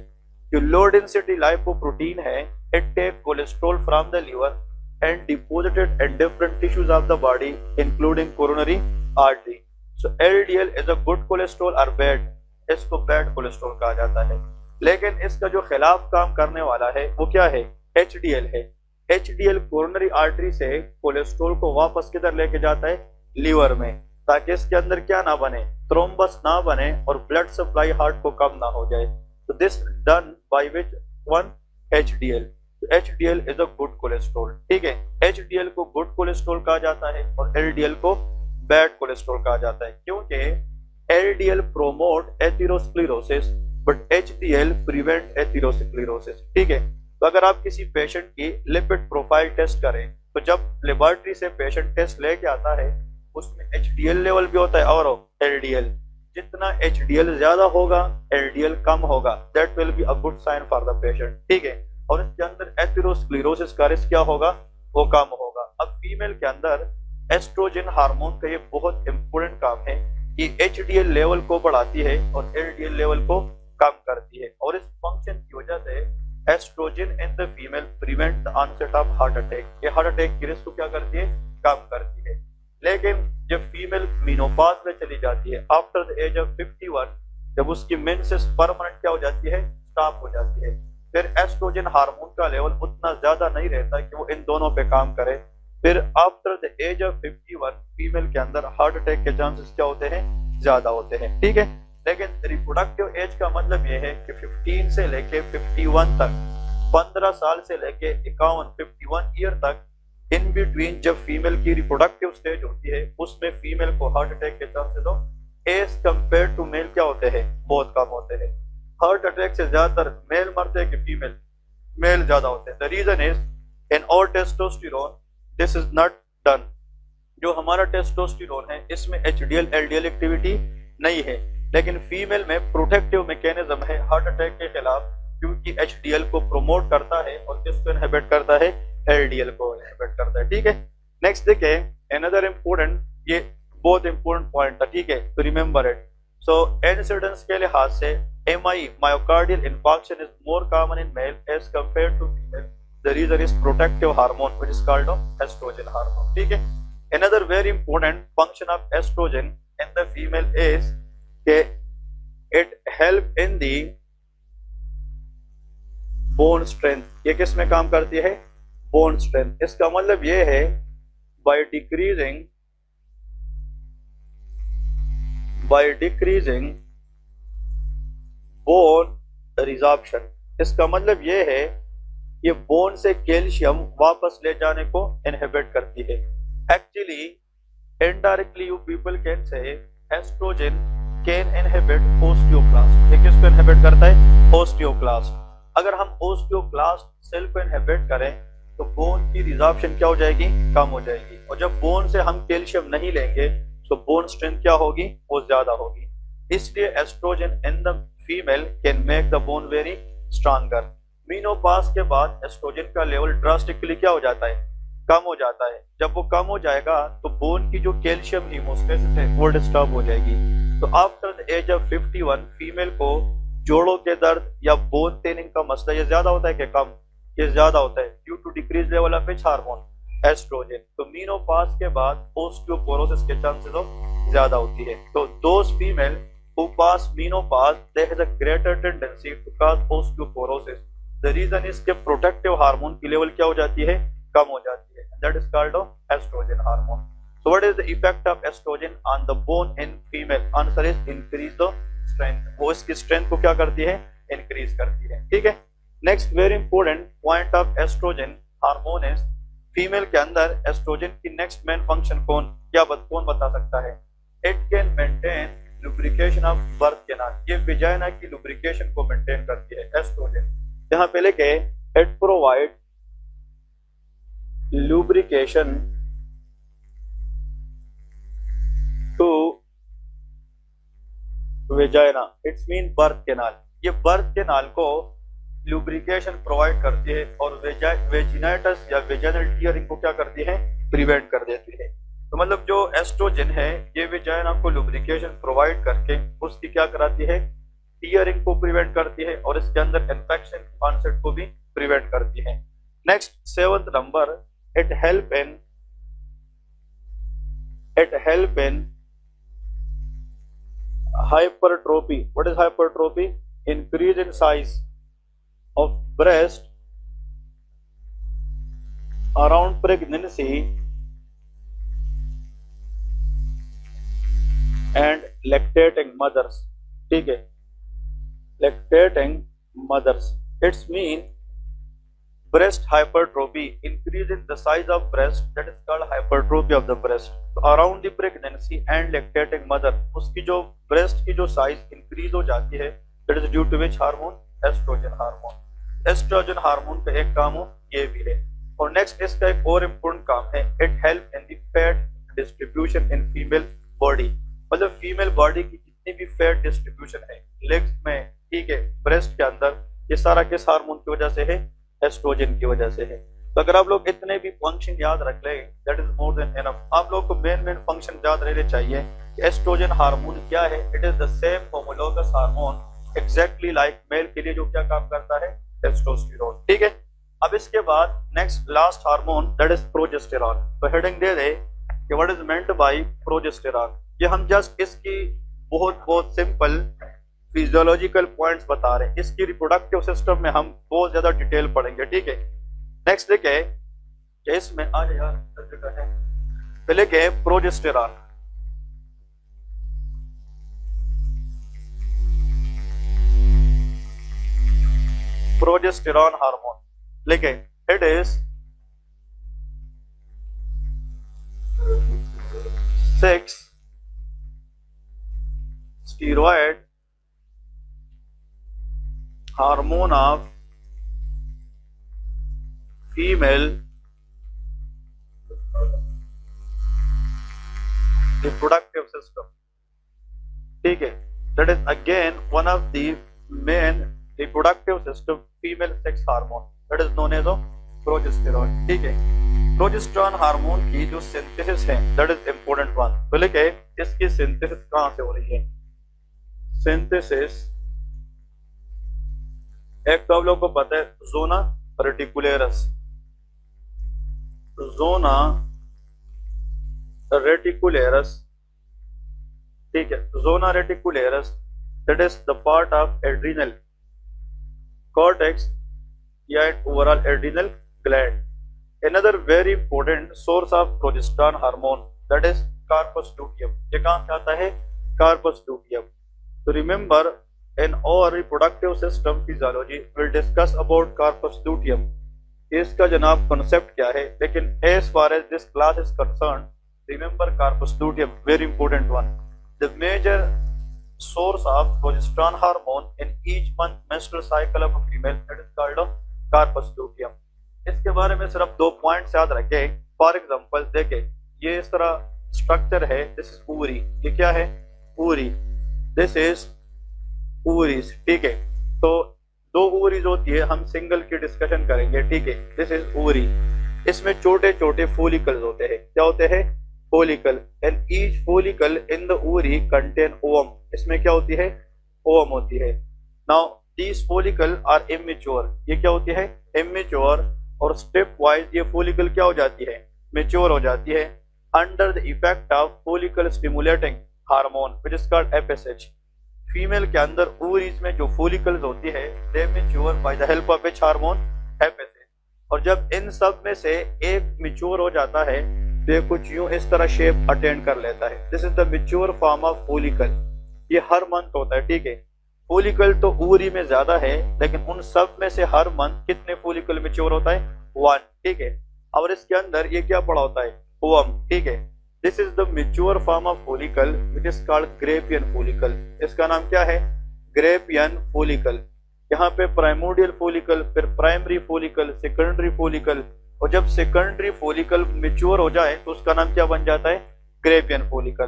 जो लो डेंसिटी लाइपोप्रोटीन है, it take cholesterol from the liver and deposited in different tissues of the body including coronary artery। So LDL is a good cholesterol or bad? इसको bad cholesterol कहा जाता है। लेकिन इसका जो खिलाफ काम करने वाला है वो क्या है, HDL है। HDL कोरोनरी आर्टरी से कोलेस्ट्रॉल को वापस किधर लेके जाता है, लीवर में, ताकि इसके अंदर क्या ना बने, थ्रोम्बस ना बने और ब्लड सप्लाई हार्ट को कम ना हो जाए। तो this done by which one, HDL। HDL is a good cholesterol. ठीक है, HDL को गुड कोलेस्ट्रॉल कहा जाता है और LDL को बैड कोलेस्ट्रॉल कहा जाता है, क्योंकि LDL promote atherosclerosis but HDL prevent atherosclerosis. ठीक है, तो अगर आप किसी पेशेंट की लिपिड प्रोफाइल टेस्ट करें तो जब लेबोरेटरी से पेशेंट टेस्ट लेके आता है उसमें HDL लेवल भी होता है और LDL। जितना HDL ज्यादा होगा, LDL कम होगा, that will be a good sign for the patient. ठीक है, और इसके अंदर एथेरोस्क्लेरोसिस का रिस्क क्या होगा, वो कम होगा। अब फीमेल के अंदर एस्ट्रोजन हार्मोन का ये बहुत इंपॉर्टेंट काम है कि एचडीएल लेवल को बढ़ाती है और एलडीएल लेवल को कम करती है, और इस फंक्शन की वजह से estrogen in the female prevent the onset of heart attack. ये हार्ट अटैक की रिस्क को क्या करती है, कम करती है। लेकिन जब फीमेल मेनोपॉज में चली जाती है आफ्टर द एज ऑफ 51, जब उसकी मेंसेस परमानेंट क्या हो जाती है, स्टॉप हो जाती है, फिर एस्ट्रोजन हार्मोन का लेवल उतना ज्यादा नहीं रहता कि वो इन दोनों पे काम करे। फिर after the age of 51 female के अंदर हार्ट अटैक के चांसेस क्या होते हैं, ज्यादा होते हैं। ठीक है, लेकिन रिप्रोडक्टिव एज का मतलब ये है कि 15 से लेके 51 तक, 15 साल से लेके 51 ईयर तक, इन बिटवीन जब फीमेल की रिप्रोडक्टिव स्टेज होती है उसमें फीमेल को हार्ट अटैक के चांसेस हो एज कंपेयर टू मेल क्या होते हैं, बहुत कम होते हैं। हार्ट अटैक से ज्यादातर मेल मरते हैं कि फीमेल, मेल ज्यादा होते हैं। द रीजन इज इन और testosterone this is not done. जो हमारा टेस्टोस्टेरोन है इसमें एचडीएल एलडीएल एक्टिविटी नहीं है, लेकिन फीमेल में प्रोटेक्टिव मैकेनिज्म है हार्ट अटैक के खिलाफ, क्योंकि एचडीएल को प्रोमोट करता है और किसको इनहिबिट करता है, एलडीएल को इनहिबिट करता है। ठीक है, नेक्स्ट देखिए अनदर इंपॉर्टेंट, ये बहुत इंपॉर्टेंट पॉइंट था, ठीक है, तो रिमेंबर इट। सो इंसिडेंस के लिहाज से MI myocardial infarction is more common in male as compare to female. The reason is protective hormone which is called estrogen hormone. ठीक है, another very important function of estrogen in the female is के it help in the bone strength. ये किस में काम करती है, bone strength. इसका मतलब ये है बाय डिक्रीजिंग बोन रिजॉर्प्शन। इसका मतलब ये है ये बोन से कैल्शियम वापस ले जाने को इनहिबिट करती है। Actually indirectly you people can say estrogen can inhibit osteoclast. ये किसको इनहिबिट करता है, ओस्टियोक्लास्ट। अगर हम ओस्टियोक्लास्ट सेल को इनहिबिट करें तो बोन की रिजॉर्प्शन क्या हो जाएगी, कम हो जाएगी, और जब बोन से हम कैल्शियम नहीं लेंगे तो बोन स्ट्रेंथ क्या होगी, वो ज्यादा होगी। इसलिए estrogen in the female can make the bone very stronger. Menopause के बाद एस्ट्रोजन का लेवल ड्रास्टिकली क्या हो जाता है, कम हो जाता है। जब वो कम हो जाएगा तो बोन की जो कैल्शियम हीमोस्टेसिस है वो डिस्टर्ब हो जाएगी। तो after the age of 51 female को जोड़ों के दर्द या बोन टेनिंग का मसला ये ज्यादा होता है कि कम, ये ज्यादा होता है due to decrease level of which hormone, estrogen. तो मेनोपॉज के बाद ओस्टियोपोरोसिस के चांसेस ज्यादा होती है। तो those female who pass menopause there is a greater tendency to cause osteoporosis. The reason is कि प्रोटेक्टिव हार्मोन की लेवल क्या हो जाती है, कम हो जाती है। That is called estrogen hormone. So what is the effect of estrogen on the bone in female? Answer is increase the strength. वो इसकी स्ट्रेंथ को क्या करती है, इंक्रीज करती है। ठीक है, next very important point of estrogen hormone is female के अंदर एस्ट्रोजन की नेक्स्ट मेन फंक्शन कौन बता सकता है। It can maintain lubrication of birth canal. ये विजाइना की लुब्रिकेशन को मेंटेन करती है एस्ट्रोजन। यहाँ पे लिखे it provide lubrication to vagina, it's mean birth canal. ये बर्थ कैनाल को लुब्रिकेशन प्रोवाइड करती है और वेजिनाइटिस या वेजाइनल टियरिंग को क्या करती है, प्रिवेंट कर देती है। तो मतलब जो एस्ट्रोजन है ये वेजाइना को लुब्रिकेशन प्रोवाइड करके उसकी क्या कराती है, टियरिंग को प्रिवेंट करती है और इसके अंदर इन्फेक्शन कॉन्सेप्ट को भी प्रिवेंट करती है। Next 7th number, it help in hypertrophy. What is hypertrophy? Increase in size of breast around pregnancy and lactating mothers. ठीक है, lactating mothers. It's mean breast hypertrophy, increase in the size of breast, that is called hypertrophy of the breast. So around the pregnancy and lactating mother, उसकी जो breast की जो size increase हो जाती है, that is due to which hormone? Estrogen hormone. Estrogen hormone का एक काम हो ये भी है। और next इसका एक और important काम है, it help in the fat distribution in female body. मतलब female body की जितनी भी fat distribution है legs में, ठीक है, breast के अंदर, ये सारा किस हार्मोन की वजह से है? एस्ट्रोजन की वजह से है। तो अगर आप लोग इतने भी फंक्शन याद रख ले that is more than enough. आप लोग को मेन फंक्शन याद रहने चाहिए कि एस्ट्रोजन हार्मोन क्या है। It is the same homologous hormone exactly like male के लिए जो क्या काम करता है, टेस्टोस्टेरोन। ठीक है, अब इसके बाद next last hormone that is progesterone. तो हेडिंग दे दे कि what is meant by progesterone. ये हम जस्ट इसकी बहुत सिंपल फिजियोलॉजिकल पॉइंट्स बता रहे हैं, इसकी रिप्रोडक्टिव सिस्टम में हम बहुत ज्यादा डिटेल पढ़ेंगे। ठीक है, नेक्स्ट देखे कि इसमें आ यार है पहले के प्रोजेस्टेरॉन। प्रोजेस्टेरॉन हार्मोन लेके it is sex steroid hormone of female reproductive system. ठीक है, that is again one of the main reproductive system female sex hormone that is known as progesterone. ठीक है, प्रोजेस्टेरॉन हार्मोन की जो synthesis है that is important one. तो लेके इसकी सिंथेसिस कहां से हो रही है? सिंथेसिस एक तो आप लोगों को पता है जोना रेटिकुलेरस, जोना रेटिकुलेरस। ठीक है, zona reticularis that is the part of adrenal cortex and overall adrenal gland. Another very important source of progesterone hormone that is corpus luteum. ये कहाँ से आता है? Corpus luteum. So remember in our reproductive system physiology we'll discuss about corpus luteum. इसका जनाब concept क्या है, लेकिन as far as this class is concerned remember corpus luteum, very important one. The major source of progesterone hormone in each month menstrual cycle of a female that is called corpus luteum. इसके बारे में सिर्फ 2 points याद रखें। For example देखें, ये इस तरह स्ट्रक्चर है, दिस इज ओवरी। ये क्या है? ओवरी। This is ovaries. ठीक है, तो 2 ओवरीज होती है, हम सिंगल की डिस्कशन करेंगे। ठीक है, दिस इज ओवरी। इसमें छोटे छोटे फोलिकल्स होते हैं। क्या होते हैं? Follicle. And each follicle in the ovary contain ovum. इसमें क्या होती है? ओवम होती है। Now these follicle are immature. ये क्या होती है? इमेच्योर। और स्टेप वाइज ये फोलिकल क्या हो जाती है? मेच्योर हो जाती है under the effect of follicle stimulating hormone which is called FSH. Female के अंदर ओवरीज में जो फोलिकल्स होती है they mature by the help of which hormone? FSH. और जब इन सब में से एक मेच्योर हो जाता है तो ये कुछ यूं इस तरह शेप अटेंड कर लेता है। This is the mature form of follicle. ये हर मंथ होता है। ठीक है, फोलिकल तो ओवरी में ज्यादा है, लेकिन उन सब में से हर मंथ कितने फोलिकल मेच्योर होता है? 1। ठीक है, और इसके अंदर ये क्या पड़ा होता है? ओवम। ठीक है, this is the mature form of follicle which is called Graafian follicle. इसका नाम क्या है? Graafian follicle. यहाँ पे प्राइमोडियल फोलिकल, फिर प्राइमरी फोलिकल, सेकेंडरी फोलिकल, और जब सेकेंडरी फोलिकल मेच्योर हो जाए तो उसका नाम क्या बन जाता है? Graafian follicle.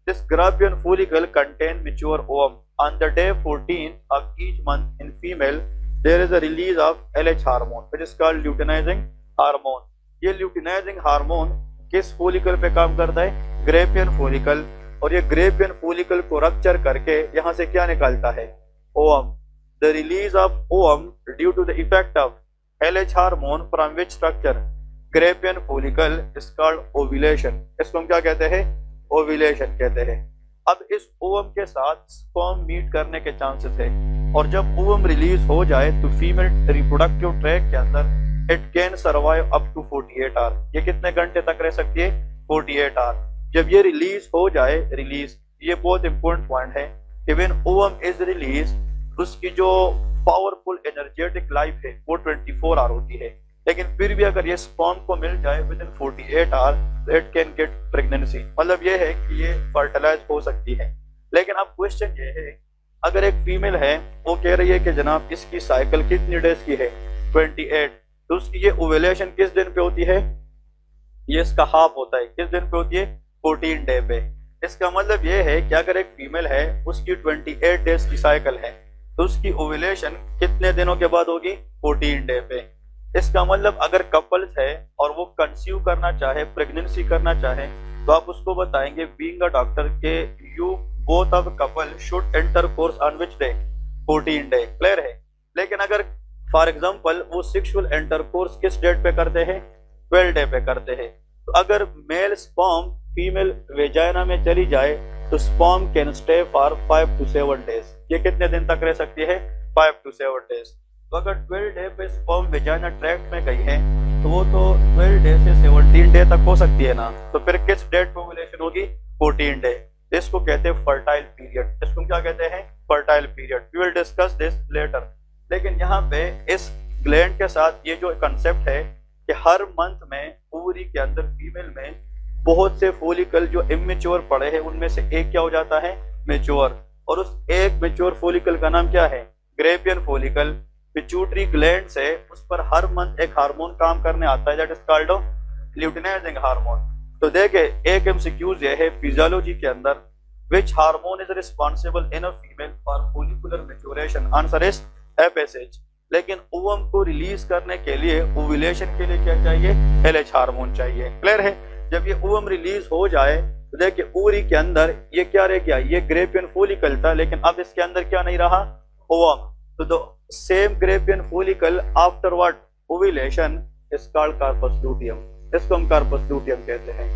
This Graafian follicle contain mature ovum. On the day 14 of each month in female, there is a release of LH hormone, which is called luteinizing hormone. ये luteinizing hormone किस फोलिकल पे काम करता है? Graafian follicle. और ये Graafian follicle को rupture करके यहाँ से क्या निकालता है? Ovum. The release of ovum due to the effect of LH hormone from which structure? Graafian follicle is called ovulation. इसको हम क्या कहते हैं? ओव्यूलेशन कहते हैं। अब इस ओवम के साथ स्पर्म मीट करने के चांसेस है, और जब ओवम रिलीज हो जाए तो फीमेल रिप्रोडक्टिव ट्रैक के अंदर it can survive up to 48 hour. ये कितने घंटे तक रह सकती है? 48 आवर। जब ये रिलीज हो जाए, रिलीज, ये बहुत इंपॉर्टेंट पॉइंट है कि व्हेन ओवम इज रिलीज उसकी जो पावरफुल एनर्जेटिक लाइफ है वो 24 आवर होती है। लेकिन फिर भी अगर ये स्पर्म को मिल जाए विद इन 48 आवर तो इट कैन गेट प्रेगनेंसी। मतलब ये है कि ये फर्टिलाइज हो सकती है। लेकिन अब क्वेश्चन ये है, अगर एक फीमेल है वो कह रही है कि जनाब इसकी साइकिल कितनी डेज की है? 28, तो उसकी ये ओव्यूलेशन किस दिन पे होती है? ये इसका हाफ होता है। किस दिन पे होती है? 14 डे पे। इसका मतलब ये है कि अगर एक फीमेल है उसकी 28 डेज की साइकिल है तो उसकी ओव्यूलेशन कितने दिनों के बाद होगी? 14 डे पे। इसका मतलब अगर कपल्स है और वो कंसीव करना चाहे, प्रेगनेंसी करना चाहे, तो आप उसको बताएंगे बीइंग अ डॉक्टर के you both of couple should enter course on which day, 14 day. Clear है। लेकिन अगर फॉर एग्जांपल वो सेक्सुअल इंटरकोर्स किस डेट पे करते हैं, 12 डे पे करते हैं, तो अगर मेल स्पर्म फीमेल वेजाइना में चली जाए तो sperm can stay for 5 to 7 days. ये कितने दिन तक रह सकती है, 5 to 7 डेज। तो अगर 12 डे पे स्पर्म वेजाइना ट्रैक्ट में गई है तो वो तो 12 डे से 17 डे तक हो सकती है ना, तो फिर किस डेट पे ओव्यूलेशन होगी, 14 डे। इसको कहते हैं फर्टाइल पीरियड। इसको क्या कहते हैं, fertile period. We will discuss this later. लेकिन यहाँ पे इस ग्लैंड के साथ ये जो कंसेप्ट है कि हर मंथ में ओवरी के अंदर फीमेल में बहुत से फोलिकल जो इमेच्योर पड़े हैं उनमें से एक क्या हो जाता है, मेच्योर। और उस एक मेच्योर फोलिकल का नाम क्या है, ग्रेपियन फोलिकल। पिट्यूटरी ग्लैंड से उस पर हर मंथ एक हार्मोन काम करने आता है, that is called luteinizing hormone. तो देखे एक एमसीक्यूज ये है फिजियोलॉजी के अंदर, which hormone is responsible in a female for follicular maturation, answer is FSH. लेकिन ओवम को रिलीज करने के लिए, ओव्यूलेशन के लिए क्या चाहिए, एलएच हार्मोन चाहिए। क्लियर है। जब ये ओवम रिलीज हो जाए तो देखिए ओवरी के अंदर ये क्या रह गया, ये ग्रेपियन फोलिकल था, लेकिन अब इसके अंदर क्या नहीं रहा, ओवम। तो the same Graafian follicle after what, ovulation, is called corpus luteum. इसको हम कार्पस लूटियम कहते हैं।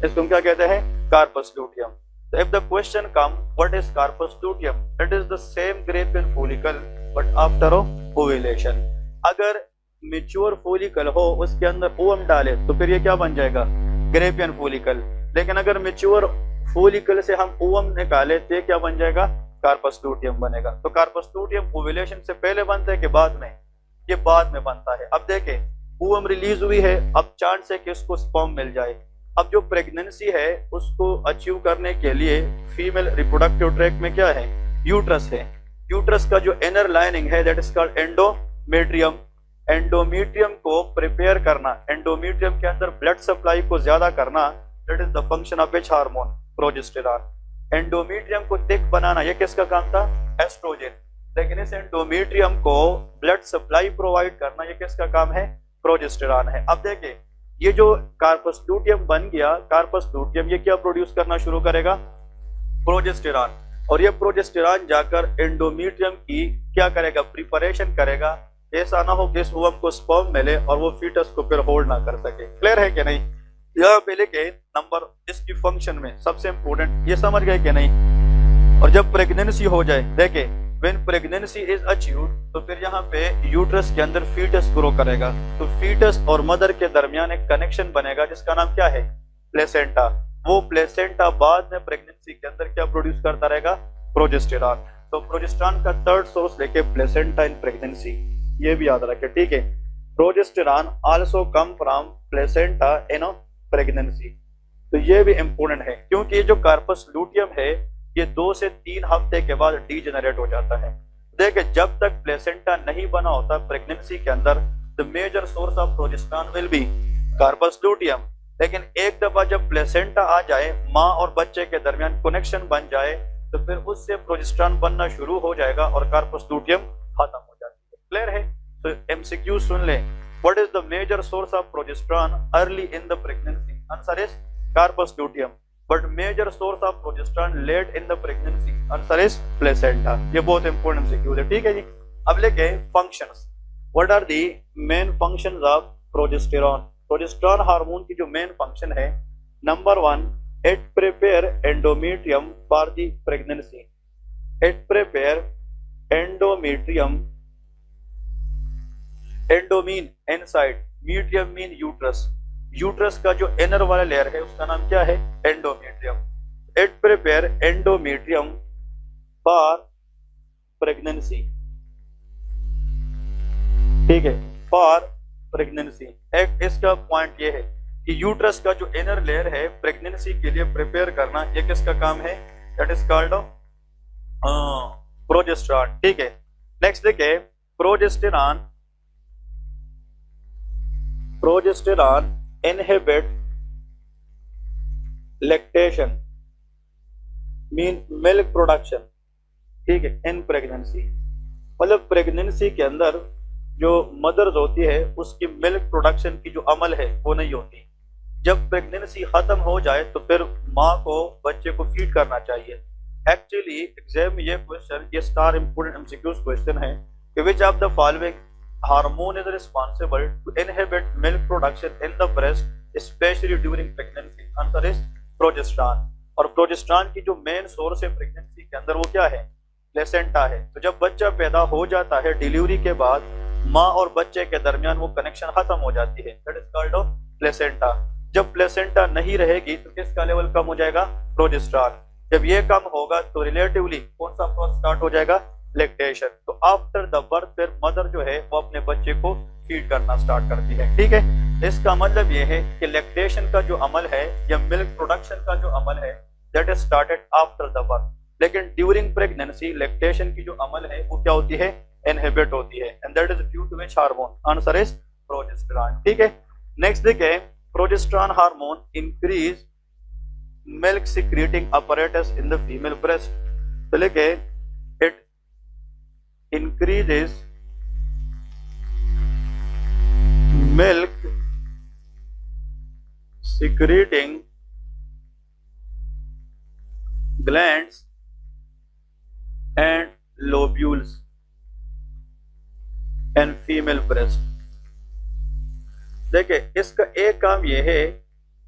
इसको हम क्या कहते हैं, corpus luteum. So if the question come, what is corpus luteum? It is the same Grappian follicle but after ovulation. अगर मेच्योर फोलिकल हो उसके अंदर ओवम डाले तो फिर ये क्या बन जाएगा, ग्रेपियन फोलिकल। लेकिन अगर मेच्योर फोलिकल से हम ओवम निकाले तो क्या बन जाएगा, कार्पस लूटियम बनेगा। तो कार्पस लूटियम ओव्यूलेशन से पहले बनता है कि बाद में, ये बाद में बनता है। अब देखें ओवम रिलीज हुई है, अब चांस है कि इसको स्पर्म मिल जाए। अब जो प्रेगनेंसी है उसको अचीव करने के लिए फीमेल रिप्रोडक्टिव ट्रैक्ट में क्या है, यूट्रस है। यूट्रस का जो इनर लाइनिंग है that is called endometrium. Endometrium को प्रिपेयर करना, एंडोमेट्रियम के अंदर ब्लड सप्लाई को ज्यादा करना, that is the function of which hormone, progesterone. Endometrium को थिक बनाना ये किसका काम था, एस्ट्रोजन। लेकिन इस एंडोमेट्रियम को ब्लड सप्लाई प्रोवाइड करना ये किसका काम है, प्रोजेस्टेरॉन है। अब देखिए ये जो कार्पस लूटियम बन गया, कार्पस लूटियम ये क्या प्रोड्यूस करना शुरू करेगा, प्रोजेस्टेरॉन। और ये प्रोजेस्टेरॉन जाकर एंडोमेट्रियम की क्या करेगा, प्रिपरेशन करेगा। ऐसा ना हो कि इस ओवम को स्पर्म मिले और वो फीटस को फिर होल्ड ना कर सके। क्लियर है कि नहीं। यहाँ पे लिखे नंबर इसकी फंक्शन में सबसे इंपोर्टेंट, ये समझ गए कि नहीं। और जब प्रेगनेंसी हो जाए, देखे When pregnancy is achieved, तो फिर यहाँ पे यूट्रस के अंदर फीटस ग्रो करेगा। तो फीटस और मदर के दरमियान एक कनेक्शन बनेगा जिसका नाम क्या है, प्लेसेंटा। वो प्लेसेंटा बाद में प्रेगनेंसी के अंदर क्या प्रोड्यूस करता रहेगा, प्रोजेस्टेरॉन। तो प्रोजेस्टेरॉन का थर्ड सोर्स लेके प्लेसेंटा इन प्रेगनेंसी, ये भी याद रखे, ठीक है। Progesterone also come from placenta in pregnancy. तो ये भी इंपोर्टेंट है क्योंकि ये जो कार्पस लूटियम है ये 2 से 3 हफ्ते के बाद डीजेनरेट हो जाता है। देखिए जब तक प्लेसेंटा नहीं बना होता प्रेगनेंसी के अंदर, the major source of progesterone will be corpus luteum. लेकिन एक दफा जब प्लेसेंटा आ जाए, माँ और बच्चे के दरमियान कनेक्शन बन जाए, तो फिर उससे प्रोजेस्टेरॉन बनना शुरू हो जाएगा और कार्पस लूटियम खत्म हो जाती है। क्लियर है। तो एमसीक्यू सुन ले, what is the major source of progesterone early in the pregnancy, answer is corpus luteum. But major source of progesterone late in the pregnancy, answer is placenta। ये बहुत इंपॉर्टेंट सिक्योर है, ठीक है जी। अब लेके functions, what are the main functions of progesterone? Progesterone hormone की जो main function है, number 1, it prepare endometrium for the pregnancy। it prepare endometrium, endo mean inside, metrium mean uterus। Uterus का जो इनर वाला लेयर है उसका नाम क्या है, endometrium. It prepare endometrium for pregnancy, ठीक है, फॉर प्रेगनेंसी। एक इसका पॉइंट ये है कि यूट्रस का जो इनर लेयर है प्रेगनेंसी के लिए प्रिपेयर करना, ये किसका काम है, दैट इज कॉल्ड प्रोजेस्टेरॉन, ठीक है। नेक्स्ट देखिए progesterone inhibit lactation mean milk production, ठीक है, इन प्रेगनेंसी। मतलब प्रेगनेंसी के अंदर जो मदर्स होती है उसकी मिल्क प्रोडक्शन की जो अमल है वो नहीं होती। जब प्रेगनेंसी खत्म हो जाए तो फिर माँ को बच्चे को फीड करना चाहिए। एक्चुअली एग्जाम में ये क्वेश्चन, ये स्टार इम्पोर्टेंट एमसीक्यूज क्वेश्चन है कि which of the following hormone is responsible to inhibit milk production in the breast specially during pregnancy. Answer is progesterone. और प्रोजेस्टेरॉन की जो मेन सोर्स है प्रेगनेंसी के अंदर वो क्या है? प्लेसेंटा है। तो जब बच्चा पैदा हो जाता है डिलीवरी के बाद माँ और बच्चे के दरमियान वो कनेक्शन खत्म हो जाती है, that is called off placenta. जब प्लेसेंटा नहीं रहेगी तो किसका लेवल कम हो जाएगा? प्रोजेस्टेरॉन। जब ये कम होगा तो रिलेटिवली कौन सा प्रोसेस स्टार्ट हो जाएगा? लैक्टेशन। तो आफ्टर द बर्थ फिर मदर जो है वो अपने बच्चे को फीड करना स्टार्ट करती है। ठीक है, इसका मतलब ये है कि लैक्टेशन का जो अमल है या मिल्क प्रोडक्शन का जो अमल है that is started after the birth. लेकिन ड्यूरिंग प्रेगनेंसी लैक्टेशन की जो अमल है वो क्या होती है? इनहिबिट होती है, and that is due to which hormone? Answer is progesterone. ठीक है, नेक्स्ट देखें, progesterone hormone increase milk secreting apparatus in the female breast। तो लिखे it increases milk secreting glands and lobules in female breast। देखिए इसका एक काम यह है,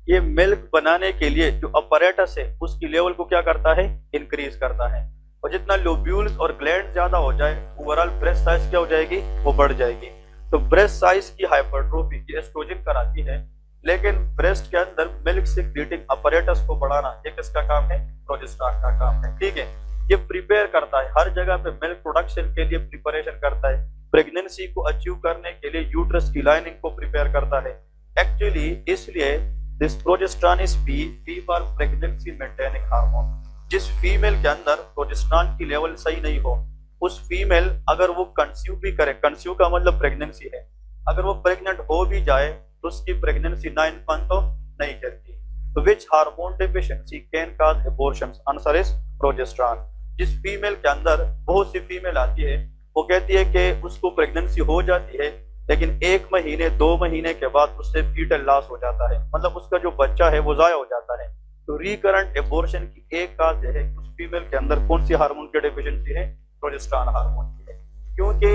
ये मिल्क बनाने के लिए जो अपरेटस है उसकी लेवल को क्या करता है? इंक्रीज करता है। और जितना लोब्यूल्स और ग्लैंड ज्यादा हो जाए ओवरऑल ब्रेस्ट साइज क्या हो जाएगी? वो बढ़ जाएगी। तो ब्रेस्ट साइज की हाइपरट्रोफी ये एस्ट्रोजन कराती है, लेकिन ब्रेस्ट के अंदर मिल्क सिक्रीटिंग अपरेटस को बढ़ाना ये किसका काम है? प्रोजेस्टेरॉन का काम है। ठीक है, ये प्रिपेयर करता है हर जगह पे मिल्क प्रोडक्शन के लिए प्रिपरेशन करता है, प्रेगनेंसी को अचीव करने के लिए यूट्रस की लाइनिंग को प्रिपेयर करता है। एक्चुअली इसलिए this progesterone is P for pregnancy maintaining hormone. जिस फीमेल के अंदर प्रोजेस्टेरॉन की लेवल सही नहीं हो, उस फीमेल अगर वो कंसीव भी करे, कंसीव का मतलब प्रेगनेंसी है, अगर वो प्रेग्नेंट हो भी जाए तो उसकी प्रेगनेंसी 9 मंथ तो नहीं चलती। तो which hormone deficiency can cause abortions? Answer is progesterone. जिस फीमेल के अंदर, बहुत सी फीमेल आती है वो कहती है कि उसको प्रेगनेंसी हो जाती है लेकिन 1 महीने 2 महीने के बाद उससे फीटल लॉस हो जाता है, मतलब उसका जो बच्चा है वो जाया हो जाता है। तो रिकरेंट एबॉर्शन की एक काज है उस फीमेल के अंदर कौन सी हार्मोन की डेफिशिएंसी है? प्रोजेस्टेरॉन हार्मोन की है। क्योंकि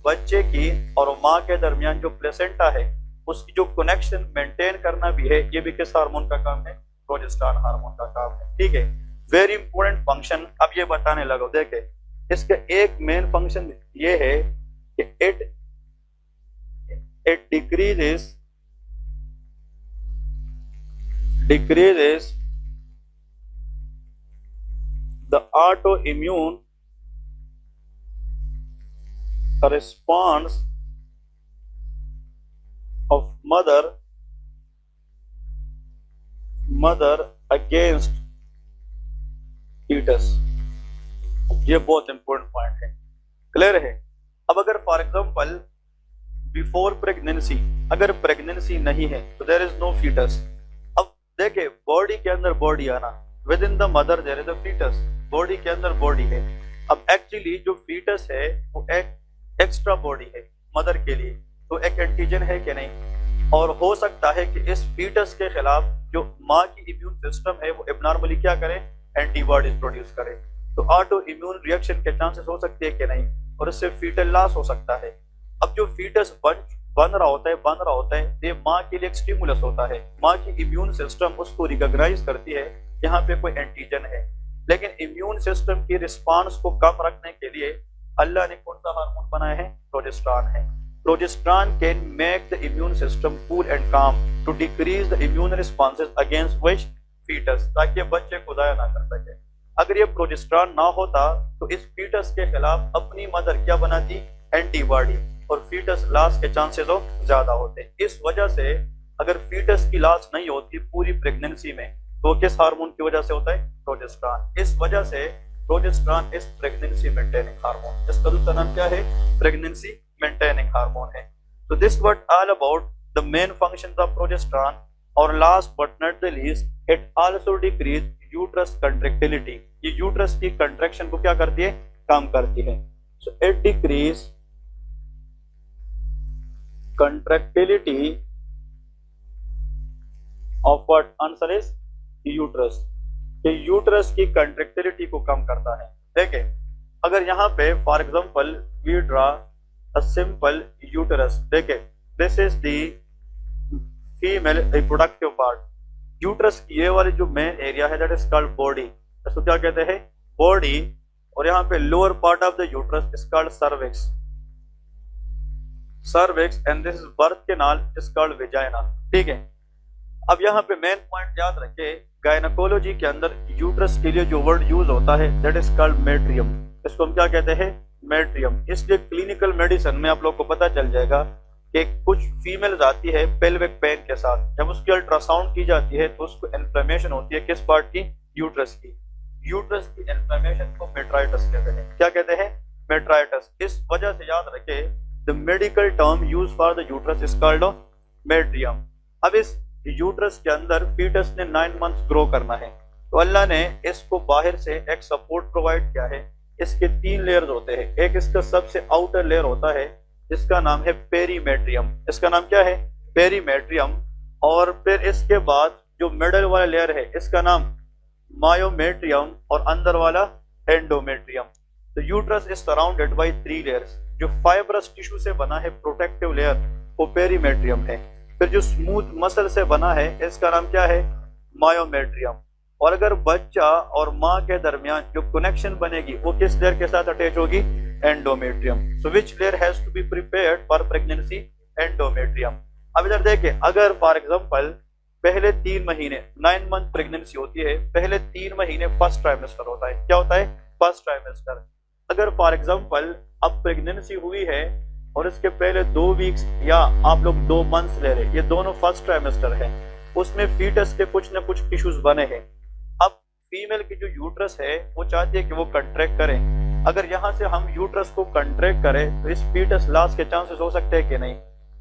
बच्चे की और माँ के दरमियान जो प्लेसेंटा है उसकी जो कनेक्शन मेंटेन करना भी है, ये भी किस हार्मोन का काम है? प्रोजेस्टेरॉन हार्मोन का काम है। ठीक है, वेरी इंपॉर्टेंट फंक्शन अब ये बताने लगा। देखे इसका एक मेन फंक्शन ये है कि it decreases the autoimmune response of mother against fetus। ये बहुत इंपॉर्टेंट पॉइंट है, क्लियर है। अब अगर फॉर एग्जांपल बिफोर प्रेगनेंसी अगर प्रेगनेंसी नहीं है तो देयर इज नो फीटस। अब देखे बॉडी के अंदर बॉडी आना, with in the mother there is a foetus, body के अंदर बॉडी है। अब एक्चुअली जो फीटस है वो एक एक्स्ट्रा बॉडी है मदर के लिए, तो एक एंटीजन है कि नहीं? और हो सकता है कि इस फीटस के खिलाफ जो माँ की इम्यून सिस्टम है वो एबनॉर्मली क्या करे? एंटीबॉडीज प्रोड्यूस करे। तो ऑटो इम्यून रिएक्शन के चांसेस हो सकते हैं कि नहीं, और इससे फीटल लॉस हो सकता है। अब जो फीटस बन रहा होता है ये माँ के लिए एक स्टिमुलस होता है, माँ की इम्यून सिस्टम उसको रिकॉग्नाइज करती है यहाँ पे कोई एंटीजन है। लेकिन इम्यून सिस्टम की रिस्पांस को कम रखने के लिए अल्लाह ने कौन सा हार्मोन बनाया है? प्रोजेस्टेरॉन है। Progesterone can make the immune system cool and calm to decrease the immune responses against which fetus, ताकि बच्चे को दाया ना कर सके। अगर ये प्रोजेस्टेरॉन ना होता तो इस फीटस के खिलाफ अपनी मदर क्या बनाती? एंटीबॉडी, और फीटस लॉस के चांसेस ज्यादा होते। इस वजह से अगर फीटस की लॉस नहीं होती पूरी प्रेगनेंसी में तो किस हार्मोन की वजह से होता है? प्रोजेस्टेरॉन। इस वजह से progesterone is pregnancy maintaining hormone. इसका दूसरा नाम क्या है? प्रेगनेंसी मेंटेनिंग हार्मोन है। तो this what all about the main functions of progesterone. और last but not the least it also decrease uterus contractility. ये यूट्रस की कंट्रैक्शन को क्या करती है? काम करती है। So it decrease contractility of what? Answer is uterus. ये यूट्रस की कंट्रैक्टिलिटी को कम करता है। देखिए, अगर यहाँ पे for example we draw a simple uterus, देखिए this is the female reproductive part. Uterus की ये वाली जो मेन एरिया है दैट इज कॉल्ड बॉडी, इसको क्या कहते हैं? बॉडी। और यहाँ पे lower part of the uterus is called cervix, cervix, and this is birth canal is called vagina. ठीक है, अब यहाँ पे मेन पॉइंट याद रखे, गायनेकोलॉजी के अंदर यूट्रस के लिए जो वर्ड यूज होता है दैट इज कॉल्ड मेट्रियम। इसको हम क्या कहते हैं? मेट्रियम। इसलिए क्लिनिकल मेडिसिन में आप लोग को पता चल जाएगा कि कुछ फीमेल्स आती है पेल्विक पेन के साथ, जब उसकी अल्ट्रासाउंड की जाती है तो उसको इन्फ्लेमेशन होती है किस पार्ट की? यूट्रस की। यूट्रस की इन्फ्लेमेशन को मेट्राइटिस कहते हैं। क्या कहते हैं? मेट्राइटिस। इस वजह से याद रखे the medical term use for the uterus is called मेट्रियम। अब इस यूट्रस के अंदर फीटस ने 9 मंथ्स ग्रो करना है, तो अल्लाह ने इसको बाहर से एक सपोर्ट प्रोवाइड किया है। इसके 3 लेयर्स होते हैं। एक इसका सबसे आउटर लेयर होता है जिसका नाम है पेरीमेट्रियम। इसका नाम क्या है? पेरीमेट्रियम। और फिर इसके बाद जो मिडल वाला लेयर है इसका नाम मायोमेट्रियम, और अंदर वाला एंडोमेट्रियम। तो uterus is surrounded by 3 layers. जो फाइब्रस टिश्यू से बना है प्रोटेक्टिव लेयर वो पेरीमेट्रियम है। फिर जो स्मूथ मसल से बना है इसका नाम क्या है? मायोमेट्रियम। और अगर बच्चा और माँ के दरमियान जो कनेक्शन बनेगी वो किस लेयर के साथ अटैच होगी? Endometrium. So which layer has to be prepared for pregnancy? Endometrium. अब इधर देखें, अगर फॉर एग्जांपल पहले 3 महीने 9 मंथ प्रेगनेंसी होती है, पहले 3 महीने फर्स्ट ट्राइमेस्टर होता है। क्या होता है? First trimester. अगर फॉर एग्जांपल अब प्रेगनेंसी हुई है और इसके पहले 2 वीक्स या आप लोग 2 मंथ्स ले रहे, ये दोनों फर्स्ट ट्राइमेस्टर है, उसमें फीटस के कुछ न कुछ टिश्यूज बने हैं। अब फीमेल की जो यूट्रस है वो चाहती है कि वो कंट्रैक्ट करें। अगर यहाँ से हम यूट्रस को कंट्रैक्ट करें तो इस फीटस लॉस के चांसेस हो सकते हैं कि नहीं?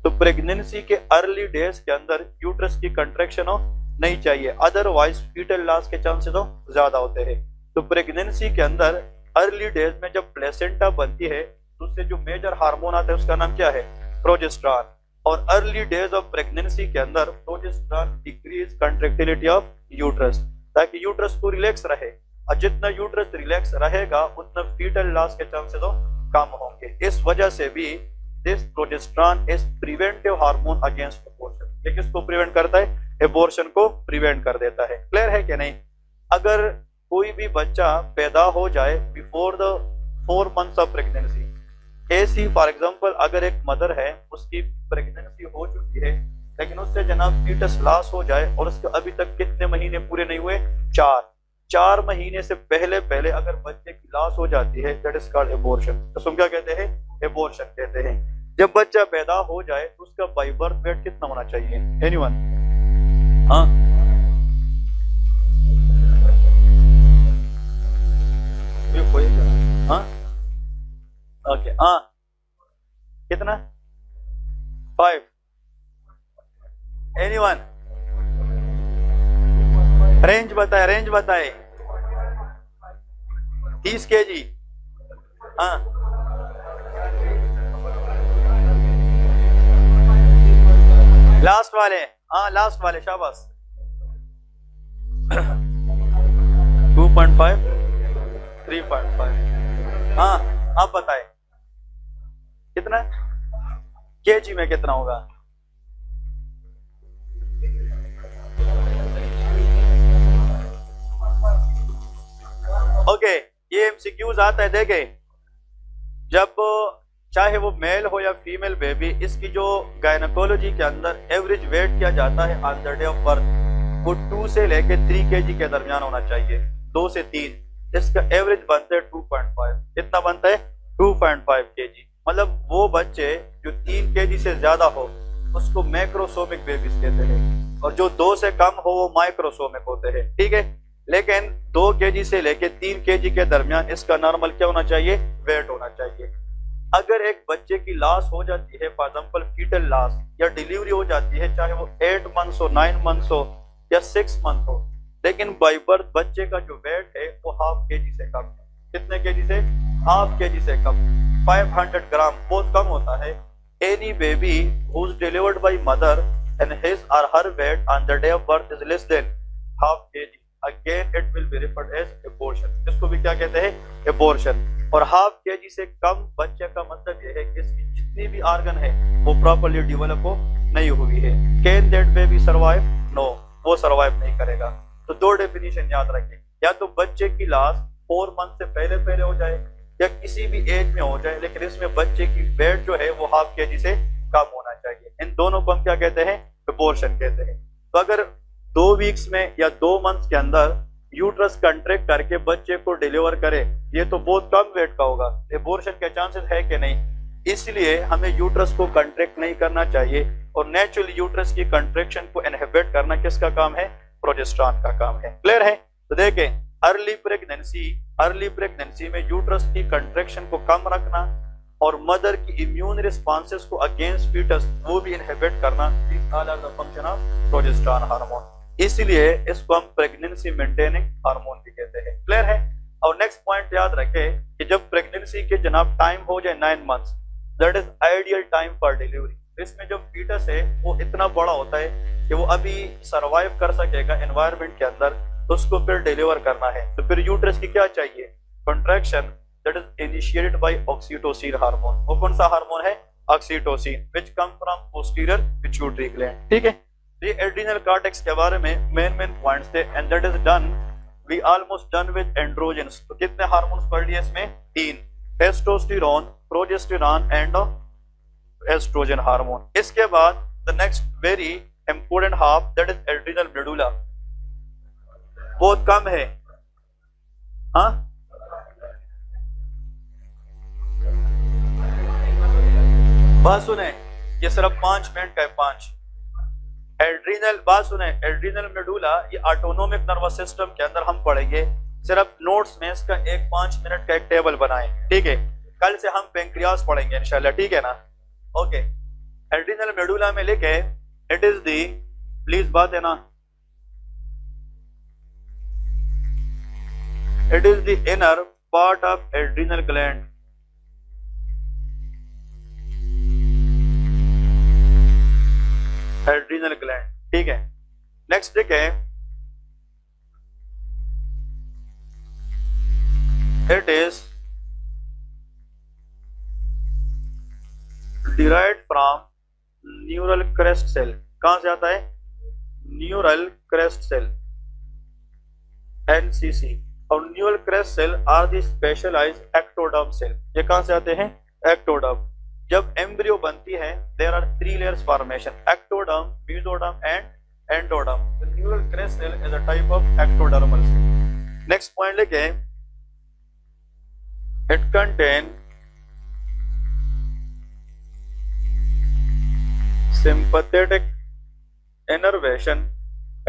तो प्रेगनेंसी के अर्ली डेज के अंदर यूट्रस की कंट्रैक्शन हो नहीं चाहिए, अदरवाइज फीटल लॉस के चांसेस हो ज्यादा होते हैं। तो प्रेगनेंसी के अंदर अर्ली डेज में जब प्लेसेंटा बनती है तो उससे जो मेजर हार्मोन आता है उसका नाम क्या है? प्रोजेस्टेरॉन। और अर्ली डेज ऑफ प्रेगनेंसी के अंदर progesterone decrease contractility of uterus, ताकि यूट्रस को रिलैक्स रहे। और जितना यूट्रस रिलैक्स रहेगा उतना फीटल लॉस के चांसेस तो कम होंगे। इस वजह से भी this progesterone is preventive hormone against abortion. ये किसको प्रिवेंट करता है? एबॉर्शन को प्रिवेंट कर देता है। क्लियर है कि नहीं? अगर कोई भी बच्चा पैदा हो जाए before the 4 months of pregnancy, ऐसी फॉर एग्जांपल अगर एक मदर है उसकी प्रेगनेंसी हो चुकी है लेकिन उससे जनाब फीटस लॉस हो जाए और उसके अभी तक कितने महीने पूरे नहीं हुए? 4 महीने से पहले पहले अगर बच्चे की लॉस हो जाती है दैट इज कॉल्ड एबॉर्शन। तो हम क्या कहते हैं? एबॉर्शन कहते हैं। जब बच्चा पैदा हो जाए तो उसका बाय बर्थ वेट कितना होना चाहिए? एनीवन? हाँ, हाँ, ओके, हाँ, कितना? 5? एनीवन? रेंज बताए, रेंज बताए। 30 kg? हाँ, लास्ट वाले, हाँ लास्ट वाले, शाबाश। 2.5, 3.5। हाँ, आप बताए कितना केजी में कितना होगा? ओके, ये एमसीक्यूज आता है। देखे, जब चाहे वो मेल हो या फीमेल बेबी, इसकी जो गायनेकोलॉजी के अंदर एवरेज वेट किया जाता है on the day of birth वो 2 से लेके 3 kg के दरमियान होना चाहिए। 2 से 3, इसका एवरेज बनता है 2.5। कितना बनता है? 2.5 kg। मतलब वो बच्चे जो 3 kg से ज्यादा हो उसको मैक्रोसोमिक बेबीज कहते हैं, और जो 2 से कम हो वो माइक्रोसोमिक होते हैं। ठीक है, लेकिन 2 kg से लेके 3 kg के दरमियान इसका नॉर्मल क्या होना चाहिए? वेट होना चाहिए। अगर एक बच्चे की लॉस हो जाती है, फॉर एग्जांपल फीटल लॉस, या डिलीवरी हो जाती है, चाहे वो 8 मंथ्स हो, 9 मंथ्स हो या 6 मंथ हो, लेकिन बाय बर्थ बच्चे का जो वेट है वो ½ kg से कम है। कितने kg से? ½ kg से कम। 500 ग्राम बहुत कम होता है। any baby who's delivered by mother and his or her weight on the day of birth is less than half kg, again it will be referred as abortion. इसको भी क्या कहते हैं? abortion. और हाफ kg से कम बच्चे का मतलब यह है कि इसकी जितनी भी ऑर्गन है वो प्रॉपर्ली डेवलप हो नहीं हुई है. Can that baby survive? No, वो सर्वाइव नहीं करेगा. तो दो डेफिनेशन याद रखें, या तो बच्चे की लाश 4 मंथ से पहले हो जाए या किसी भी एज में हो जाए, लेकिन इसमें बच्चे की वेट जो है वो हाफ kg से कम होना चाहिए. इन दोनों को हम क्या कहते हैं? एबॉर्शन कहते हैं. तो अगर 2 वीक्स में या 2 मंथ्स के अंदर यूट्रस कंट्रैक्ट करके बच्चे को डिलीवर करे, ये तो बहुत कम वेट का होगा. एबॉर्शन के चांसेस है कि नहीं? इसलिए हमें यूट्रस को कंट्रैक्ट नहीं करना चाहिए. और नेचुरल यूट्रस की कंट्रैक्शन को इनहिबिट करना किसका काम है? प्रोजेस्टेरॉन का काम है. क्लियर है? तो देखें, अर्ली प्रेगनेंसी में यूट्रस की कंट्रैक्शन को कम रखना और मदर की इम्यून रिस्पॉन्सेस को अगेंस्ट फीटस वो भी इनहिबिट करना, this all are the function of progesterone hormone. इसलिए इसको हम प्रेगनेंसी मेंटेनिंग हार्मोन भी कहते हैं. क्लियर है? और नेक्स्ट पॉइंट याद रखें कि जब प्रेगनेंसी के जनाब टाइम हो जाए 9 months, that is ideal time for delivery. इसमें जो फीटस है वो इतना बड़ा होता है कि वो अभी सरवाइव कर सकेगा एनवायरनमेंट के अंदर, तो उसको फिर डिलीवर करना है. तो फिर यूट्रस की क्या चाहिए? Contraction that is initiated by oxytocin hormone. वो कौन सा हार्मोन है? Oxytocin, which come from posterior pituitary gland. ठीक है, ये एड्रिनल कॉर्टेक्स के बारे में मेन पॉइंट्स थे. And that is done, we almost done with androgens. तो कितने हार्मोन्स पढ़ लिए इसमें? 3, testosterone, progesterone and oestrogen hormone. इसके बाद the next very important half that is adrenal medulla. बहुत कम है. हाँ, बात सुने, ये सिर्फ 5 मिनट का है. 5 एड्रिनल, बात सुने, एड्रिनल मेडुला ये ऑटोनोमिक नर्वस सिस्टम के अंदर हम पढ़ेंगे. सिर्फ नोट्स में इसका 5 मिनट का एक टेबल बनाएं. ठीक है, कल से हम पेंक्रियास पढ़ेंगे इंशाल्लाह. ठीक है ना? ओके. एड्रिनल मेडुला में लिखे इट इज दी, प्लीज बात है ना, it is the inner part of adrenal gland. Adrenal gland. ठीक है. नेक्स्ट देखें, it is derived from neural crest cell. कहां से आता है? Neural crest cell, NCC. और neural crest cell are the specialised ectoderm cell. ये कहां से आते हैं? एक्टोडर्म. जब एम्ब्रियो बनती है there are 3 layers formation, ectoderm, mesoderm and endoderm. The neural crest cell is a type of ectodermal cell. Next point लेके, it contain sympathetic innervation.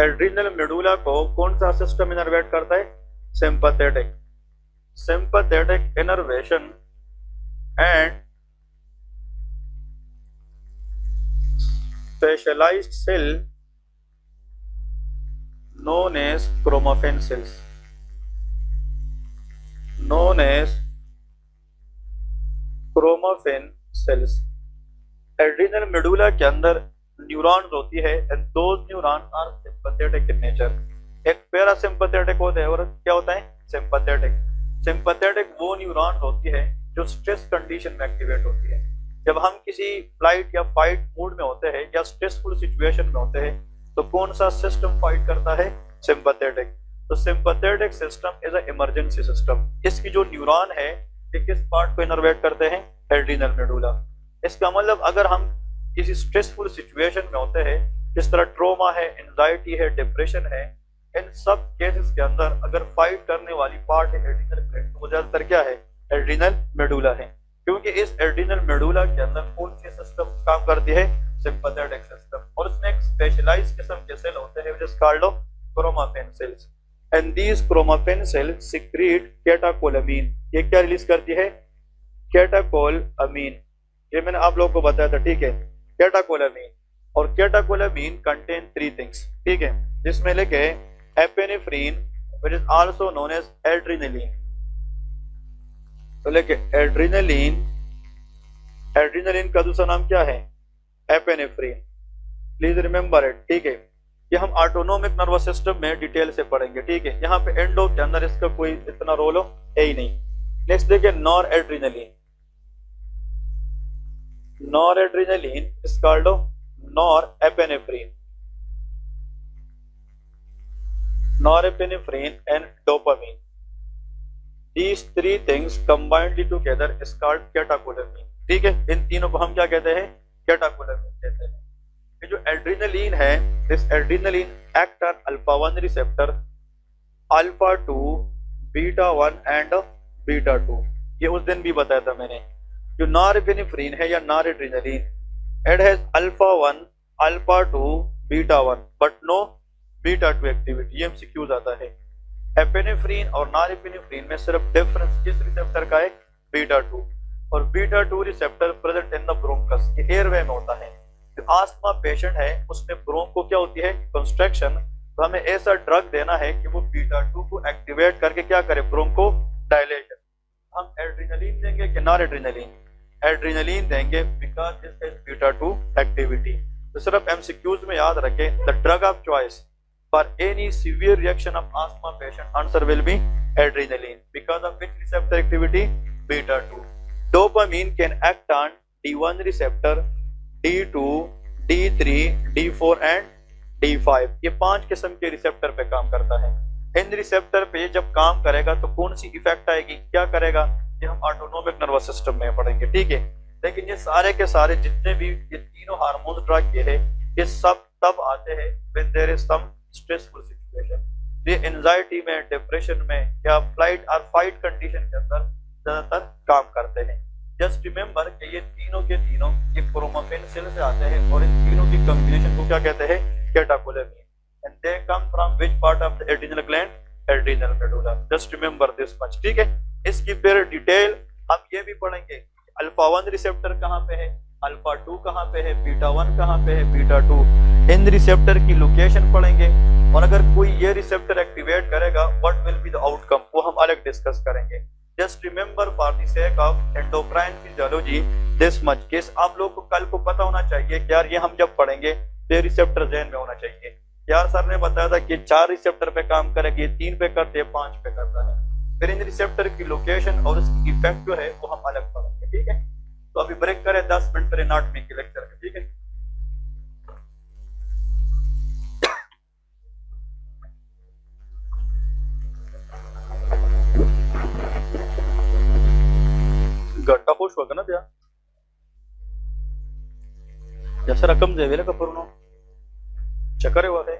Adrenal medulla को कौन सा सिस्टम इनर्वेट करता है? sympathetic innervation and specialized cell known as chromaffin cells. Adrenal medulla के अंदर neurons होती है and those neurons are sympathetic in nature. एक पैरासिम्पैथेटिक होता है और क्या होता है? सिंपैथेटिक. सिंपैथेटिक वो न्यूरॉन्स होती है जो स्ट्रेस कंडीशन में एक्टिवेट होती है. जब हम किसी फ्लाइट या फाइट मूड में होते हैं या स्ट्रेसफुल सिचुएशन में होते हैं तो कौन सा सिस्टम फाइट करता है? सिंपैथेटिक. तो sympathetic system is a emergency system. इसकी जो न्यूरॉन है ये किस पार्ट को इनर्वेट करते हैं? Adrenal medulla. इसका मतलब अगर हम किसी स्ट्रेसफुल सिचुएशन में होते हैं, जिस तरह ट्रोमा है, एंजाइटी है, डिप्रेशन है, इन सब केसेस के अंदर अगर फाइट करने वाली पार्ट है एड्रिनल ग्लैंड, तो वो ज्यादातर क्या है? एड्रिनल मेडुला है. क्योंकि इस एड्रिनल मेडुला के अंदर कौन सी सिस्टम काम करती है? Sympathetic system. और इसमें एक स्पेशलाइज्ड किस्म के सेल होते हैं which is called chromaffin cells. And these chromaffin cells secrete catecholamine. ये क्या रिलीज करती है? कैटाकोलामीन. ये मैंने आप लोगों को बताया था. ठीक है, कैटाकोलामीन. और कैटाकोलामीन कंटेन 3 थिंग्स. ठीक है, जिसमें लेके epinephrine which is also known as adrenaline. तो लेके एड्रेनालिन एड्रेनालिन का दूसरा नाम क्या है? एपिनेफ्रिन। प्लीज रिमेम्बर इट, ठीक है। ये हम ऑटोनोमिक नर्वस सिस्टम में डिटेल से पढ़ेंगे, ठीक है। यहाँ पे एंडो के अंदर इसका कोई इतना रोल हो है ही नहीं। नेक्स्ट देखिए nor adrenaline. Nor adrenaline is called nor epinephrine. Norepinephrine and dopamine. These three things combined together is called catecholamine. ठीक है, इन तीनों को हम क्या कहते हैं? कैटाकोलामिन कहते हैं। ये जो एड्रेनालिन है, this adrenaline act on alpha 1 receptor, alpha 2, beta 1 and beta 2। ये उस दिन भी बताया था मैंने। जो नॉरेपिनेफ्रिन है या noradrenaline, it has alpha 1, alpha 2, beta 1 but no beta 2 activity. ये एमसीक्यूज आता है। एपिनेफ्रिन और नॉरेपिनेफ्रिन में सिर्फ डिफरेंस किस रिसेप्टर का है? बीटा 2। और beta 2 receptor present in the bronchus, ये एयरवे में होता है। जो आस्थमा पेशेंट है उसमें ब्रोंको क्या होती है? कंस्ट्रक्शन। तो हमें ऐसा ड्रग देना है कि वो बीटा 2 को एक्टिवेट करके क्या करे? Bronco dilation. हम एड्रेनालिन देंगे कि नॉरेड्रेनालिन? एड्रेनालिन देंगे because this is beta 2 activity. तो सिर्फ एमसीक्यूज में याद रखें, the drug of choice for any severe reaction of asthma patient, answer will be adrenaline because of which receptor activity? Beta 2. Dopamine can act on D1 receptor, D2, D3, D4 and D5। ये 5 किस्म के receptor पे काम करता है। इन receptor पे जब काम करेगा तो कौन सी इफेक्ट आएगी, क्या करेगा, ये हम ऑटोनोमिक नर्वस सिस्टम में पढ़ेंगे, ठीक है। लेकिन ये सारे के सारे जितने भी ये तीनों हार्मोन्स ड्रग के हैं, ये सब तब आते हैं when there is some stressful situation. ये एंजाइटी में, डिप्रेशन में या फ्लाइट और फाइट कंडीशन के अंदर ज्यादातर काम करते हैं। जस्ट रिमेंबर कि ये तीनों के तीनों ये क्रोमाटिन सेल से आते हैं और इन तीनों की कॉम्बिनेशन को क्या कहते हैं? Catecholamine. And they come from which part of the adrenal gland? Adrenal medulla. Just remember this much, ठीक है। इसकी फिर डिटेल हम ये भी पढ़ेंगे अल्फा 1 रिसेप्टर कहाँ पे है, अल्फा 2 कहाँ पे है, बीटा 1 कहाँ पे है, बीटा 2। इन रिसेप्टर की लोकेशन पढ़ेंगे और अगर कोई ये रिसेप्टर एक्टिवेट करेगा what will be the outcome, वो हम अलग डिस्कस करेंगे। Just remember for the sake of endocrine physiology this much case आप लोग को कल को पता होना चाहिए कि यार ये हम जब पढ़ेंगे तो ये रिसेप्टर ज़हन में होना चाहिए। यार सर ने बताया था कि 4 रिसेप्टर पे काम करेगी, ये 3 पे करते हैं, 5 पे करता है। फिर इन रिसेप्टर की लोकेशन और उसकी इफेक्ट जो है वो हम अलग पढ़ेंगे, ठीक है। तो अभी ब्रेक करें 10 मिनट पर एनाटॉमी के लेक्चर में, ठीक है। गट्टा खुश होगा ना भैया, जैसे रकम दे वेले कपूर नो चक्कर हुआ है।